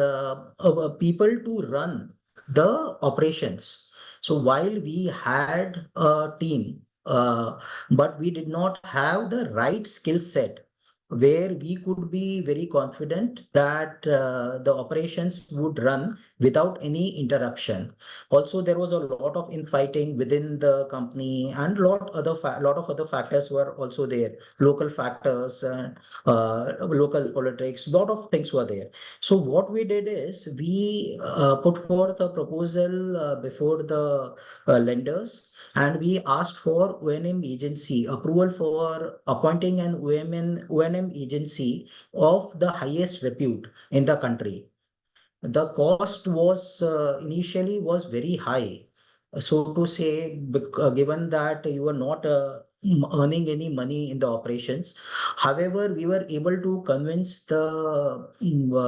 people to run the operations. So while we had a team, but we did not have the right skill set where we could be very confident that the operations would run without any interruption. Also, there was a lot of infighting within the company, and lot of other factors were also there. Local factors, local politics, lot of things were there. So what we did is we put forth a proposal before the lenders, and we asked for O&M agency approval for appointing an O&M agency of the highest repute in the country. The cost was initially was very high, so to say, given that you were not earning any money in the operations. However, we were able to convince the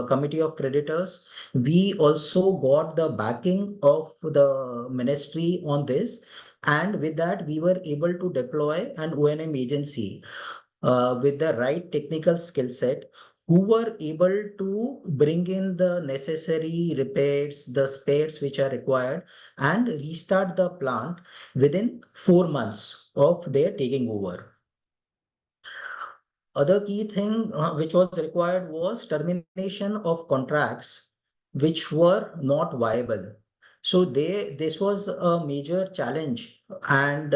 committee of creditors. We also got the backing of the ministry on this, and with that we were able to deploy an O&M agency with the right technical skill set, who were able to bring in the necessary repairs, the spares which are required, and restart the plant within 4 months of their taking over. Other key thing which was required was termination of contracts which were not viable. So this was a major challenge, and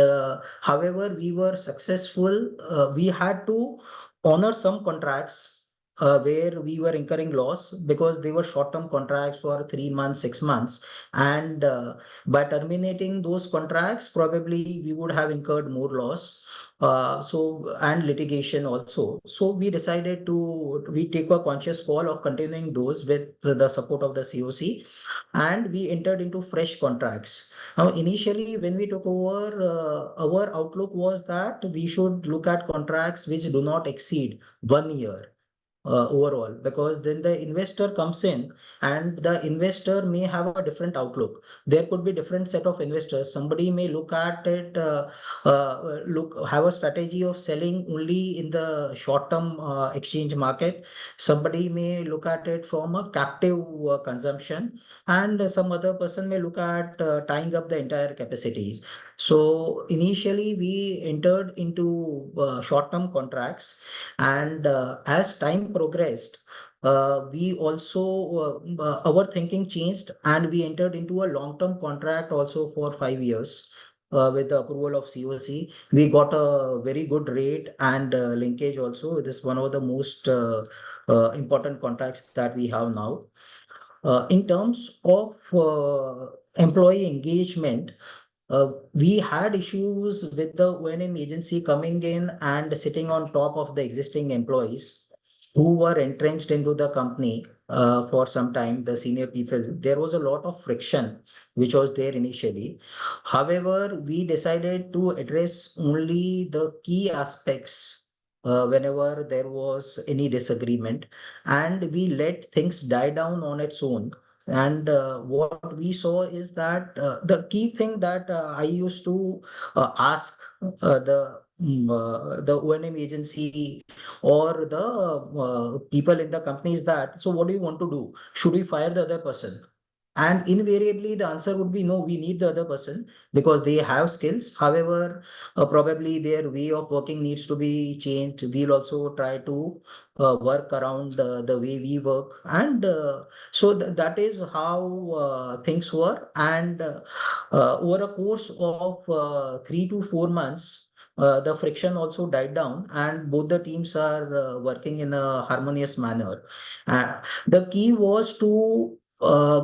however we were successful. We had to honor some contracts where we were incurring loss because they were short-term contracts for 3 months, 6 months, and by terminating those contracts, probably we would have incurred more loss. And litigation also. So we decided we take a conscious call of continuing those with the support of the COC, and we entered into fresh contracts. Now, initially, when we took over, our outlook was that we should look at contracts which do not exceed 1 year. Overall, because then the investor comes in, and the investor may have a different outlook. There could be different set of investors. Somebody may look at it, have a strategy of selling only in the short term exchange market. Somebody may look at it from a captive consumption, and some other person may look at tying up the entire capacities. So initially we entered into short term contracts, and as time progressed, we also our thinking changed, and we entered into a long-term contract also for 5 years. With the approval of COC, we got a very good rate and linkage also. It is one of the most important contracts that we have now. In terms of employee engagement, we had issues with the O&M agency coming in and sitting on top of the existing employees who were entrenched into the company for some time, the senior people. There was a lot of friction which was there initially. However, we decided to address only the key aspects whenever there was any disagreement, and we let things die down on its own. And what we saw is that the key thing that I used to ask the O&M agency or the people in the company is that, so what do you want to do? Should we fire the other person? And invariably, the answer would be no, we need the other person because they have skills. However, probably their way of working needs to be changed. We'll also try to work around the way we work. And so that is how things were. And over a course of 3 to 4 months, the friction also died down, and both the teams are working in a harmonious manner. The key was to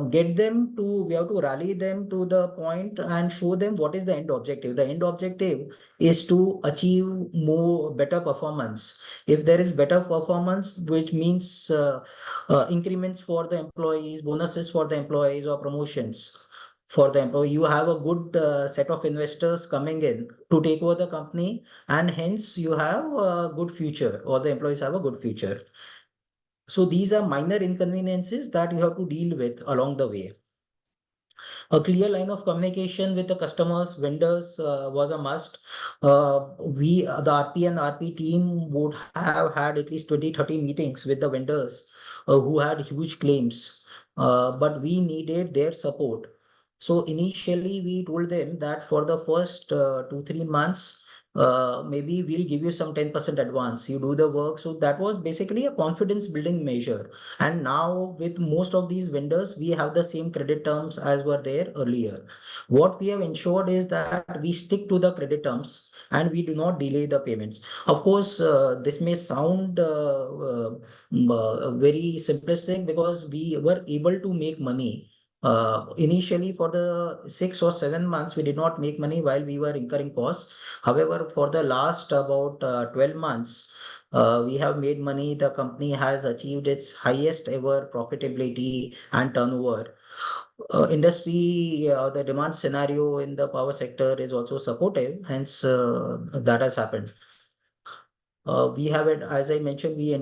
get them to, we have to rally them to the point and show them what is the end objective. The end objective is to achieve better performance. If there is better performance, which means increments for the employees, bonuses for the employees, or promotions for the employee, you have a good set of investors coming in to take over the company, and hence you have a good future, or the employees have a good future. So these are minor inconveniences that you have to deal with along the way. A clear line of communication with the customers, vendors was a must. The RP and RP team would have had at least 20-30 meetings with the vendors who had huge claims, but we needed their support. So initially, we told them that for the first 2-3 months, maybe we'll give you some 10% advance. You do the work. So that was basically a confidence building measure. And now with most of these vendors, we have the same credit terms as were there earlier. What we have ensured is that we stick to the credit terms and we do not delay the payments. Of course, this may sound very simplistic because we were able to make money. Initially, for the 6 or 7 months, we did not make money while we were incurring costs. However, for the last about 12 months, we have made money. The company has achieved its highest ever profitability and turnover. The demand scenario in the power sector is also supportive, hence that has happened. We have it, as I mentioned, we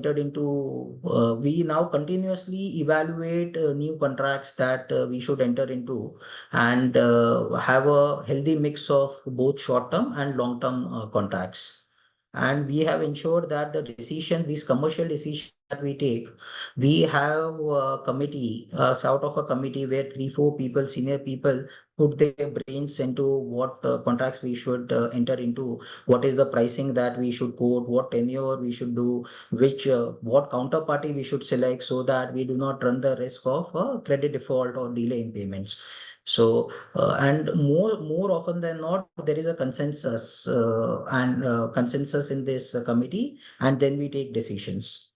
now continuously evaluate new contracts that we should enter into and have a healthy mix of both short-term and long-term contracts. And we have ensured that these commercial decisions that we take, we have a committee, sort of a committee where 3-4 people, senior people, put their brains into what contracts we should enter into, what is the pricing that we should quote, what tenure we should do, what counterparty we should select so that we do not run the risk of credit default or delay in payments. So, and more often than not, there is a consensus and consensus in this committee, and then we take decisions.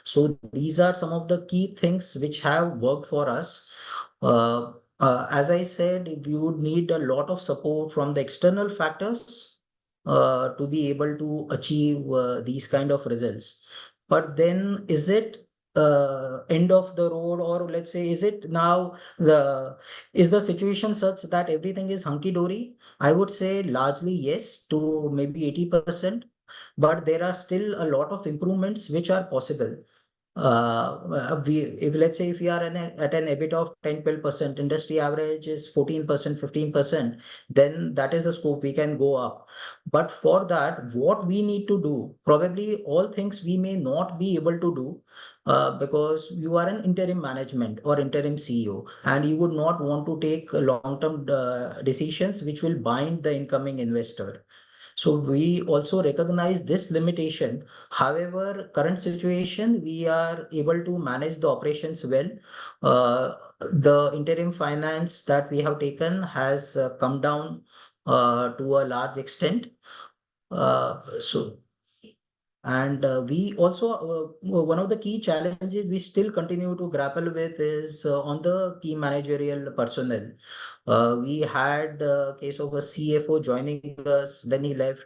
So these are some of the key things which have worked for us. As I said, we would need a lot of support from the external factors to be able to achieve these kind of results. But then, is it end of the road, or let's say, is the situation such that everything is hunky dory? I would say largely yes, to maybe 80%, but there are still a lot of improvements which are possible. If let's say if we are at an EBIT of 10-12%, industry average is 14%, 15%, then that is the scope we can go up. But for that, what we need to do, probably all things we may not be able to do, because you are an interim management or interim CEO, and you would not want to take long-term decisions which will bind the incoming investor. So we also recognize this limitation. However, current situation, we are able to manage the operations well. The interim finance that we have taken has come down to a large extent. So and we also, one of the key challenges we still continue to grapple with is on the key managerial personnel. We had a case of a CFO joining us, then he left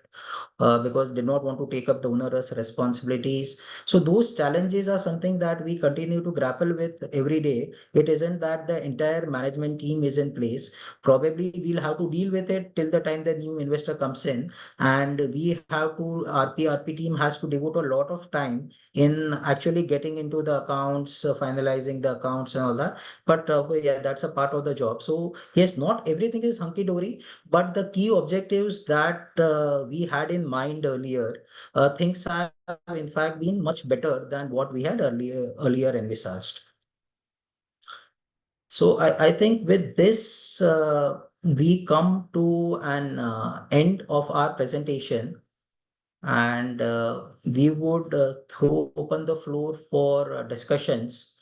because did not want to take up the onerous responsibilities. So those challenges are something that we continue to grapple with every day. It isn't that the entire management team is in place. Probably we'll have to deal with it till the time the new investor comes in, and RP team has to devote a lot of time in actually getting into the accounts, finalizing the accounts and all that. But yeah, that's a part of the job. So yes, not everything is hunky dory, but the key objectives that we had in mind earlier, things have in fact been much better than what we had earlier envisaged. So I think with this, we come to an end of our presentation, and we would throw open the floor for discussions.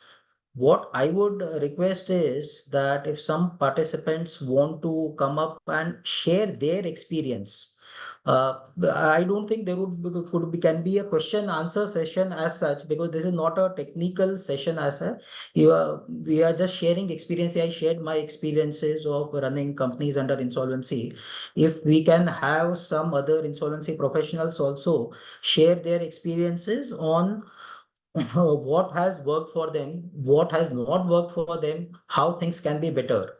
What I would request is that if some participants want to come up and share their experience, I don't think there can be a question answer session as such, because this is not a technical session as such. We are just sharing experience. I shared my experiences of running companies under insolvency. If we can have some other insolvency professionals also share their experiences on what has worked for them, what has not worked for them, how things can be better.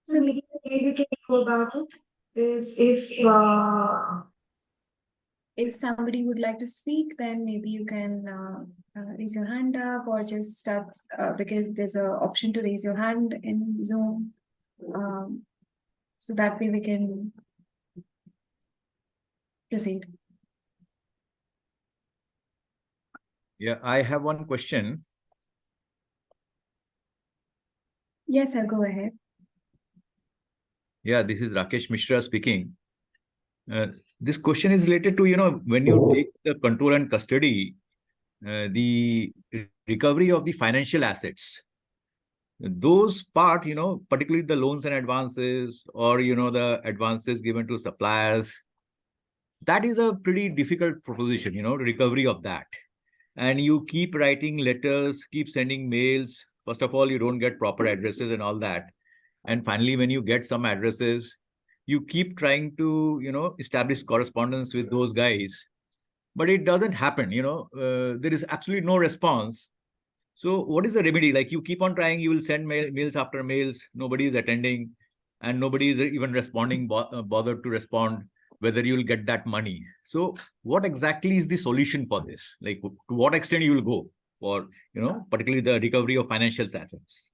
So maybe the way we can go about it is if somebody would like to speak, then maybe you can raise your hand up or just start because there's an option to raise your hand in Zoom. So that way we can proceed. Yeah, I have one question. Yes, I'll go ahead. Yeah, this is Rakesh Mishra speaking. This question is related to, when you take the control and custody, the recovery of the financial assets. Those part, particularly the loans and advances or, the advances given to suppliers, that is a pretty difficult proposition, recovery of that. And you keep writing letters, keep sending mails. First of all, you don't get proper addresses and all that. And finally, when you get some addresses, you keep trying to, establish correspondence with those guys. But it doesn't happen, there is absolutely no response. So what is the remedy? Like, you keep on trying, you will send mails after mails, nobody is attending, and nobody is even responding, bothered to respond whether you'll get that money. So what exactly is the solution for this? Like, to what extent you will go for, particularly the recovery of financial assets?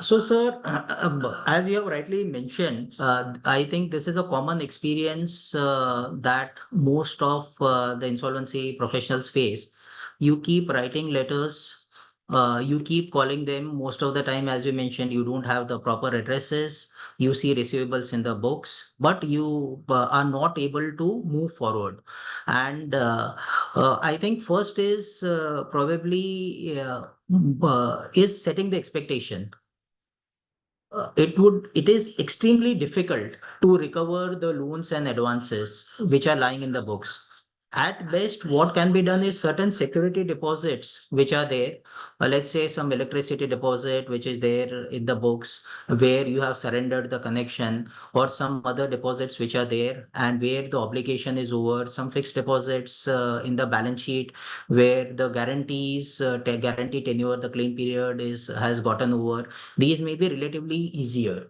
Sir, as you have rightly mentioned, I think this is a common experience that most of the insolvency professionals face. You keep writing letters, you keep calling them. Most of the time, as you mentioned, you don't have the proper addresses. You see receivables in the books, but you are not able to move forward. And I think first is probably is setting the expectation. It is extremely difficult to recover the loans and advances which are lying in the books. At best, what can be done is certain security deposits which are there. Let's say some electricity deposit which is there in the books where you have surrendered the connection, or some other deposits which are there and where the obligation is over. Some fixed deposits in the balance sheet where the guarantee tenure, the claim period has gotten over. These may be relatively easier.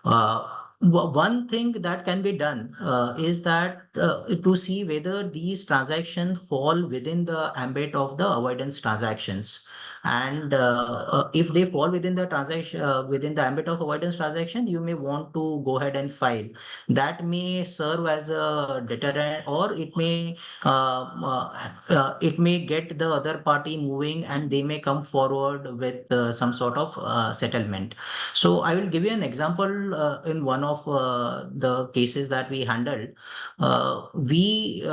Uh, One thing that can be done is that to see whether these transactions fall within the ambit of the avoidance transactions. And if they fall within the transaction, within the ambit of avoidance transaction, you may want to go ahead and file. That may serve as a deterrent, or it may get the other party moving and they may come forward with some sort of settlement. So I will give you an example in one of the cases that we handled. We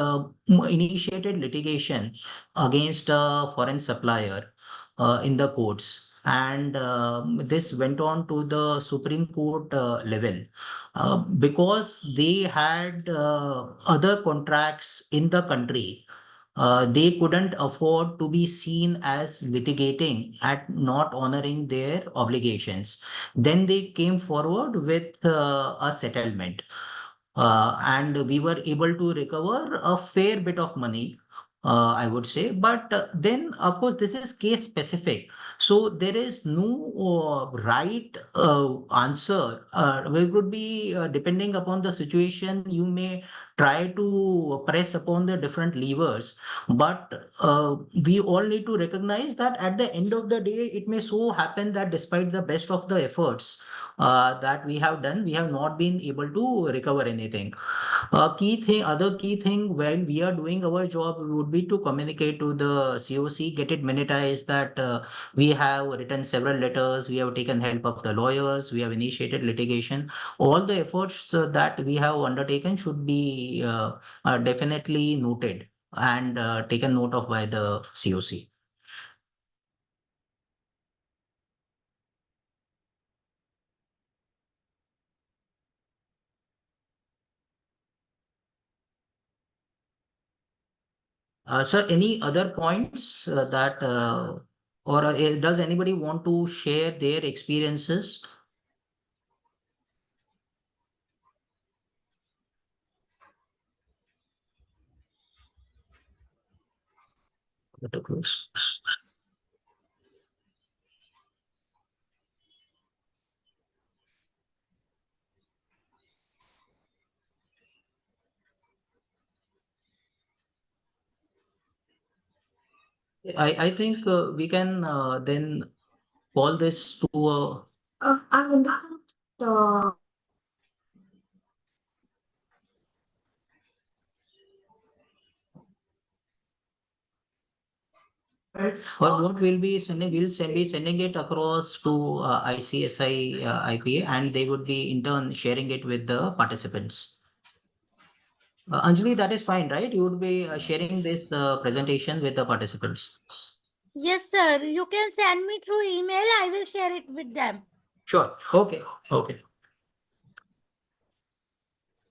initiated litigation against a foreign supplier in the courts. And this went on to the Supreme Court level because they had other contracts in the country. They couldn't afford to be seen as litigating at not honoring their obligations. Then they came forward with a settlement, and we were able to recover a fair bit of money, I would say. But then, of course, this is case specific. So there is no right answer. It would be depending upon the situation. You may try to press upon the different levers, but we all need to recognize that at the end of the day, it may so happen that despite the best of the efforts that we have done, we have not been able to recover anything. Other key thing while we are doing our job would be to communicate to the COC, get it monetized that we have written several letters, we have taken help of the lawyers, we have initiated litigation. All the efforts that we have undertaken should be definitely noted and taken note of by the COC. Sir, any other points that, or does anybody want to share their experiences? To close. I think we can then call this to a or what we'll be sending, be sending it across to ICSI IPA, and they would be in turn sharing it with the participants. Anjali, that is fine, right? You would be sharing this presentation with the participants. Yes, sir. You can send me through email. I will share it with them. Sure. Okay. Okay.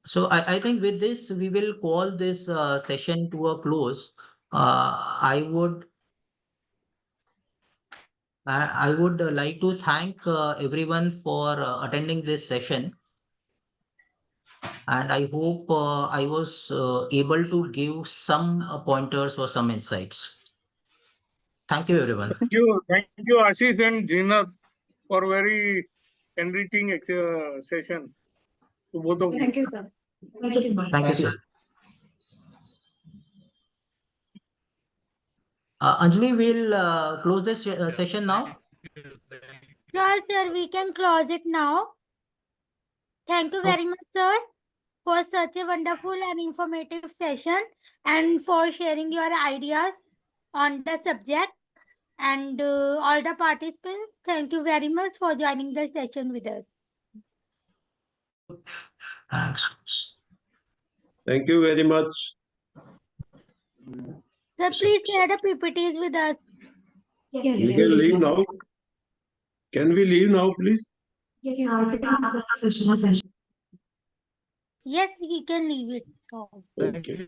So I think with this, we will call this session to a close. I would like to thank everyone for attending this session. And I hope I was able to give some pointers or some insights. Thank you, everyone. Thank you, Ashish and Jina, for very enriching session to both of you. Thank you, sir. Thank you, sir. Anjali, we'll close this session now. Sure, sir. We can close it now. Thank you very much, sir, for such a wonderful and informative session and for sharing your ideas on the subject. And all the participants, thank you very much for joining the session with us. Thanks. Thank you very much. Sir, please share the PPTs with us. Yes. We can leave now. Can we leave now, please? Yes, we can leave it. Thank you.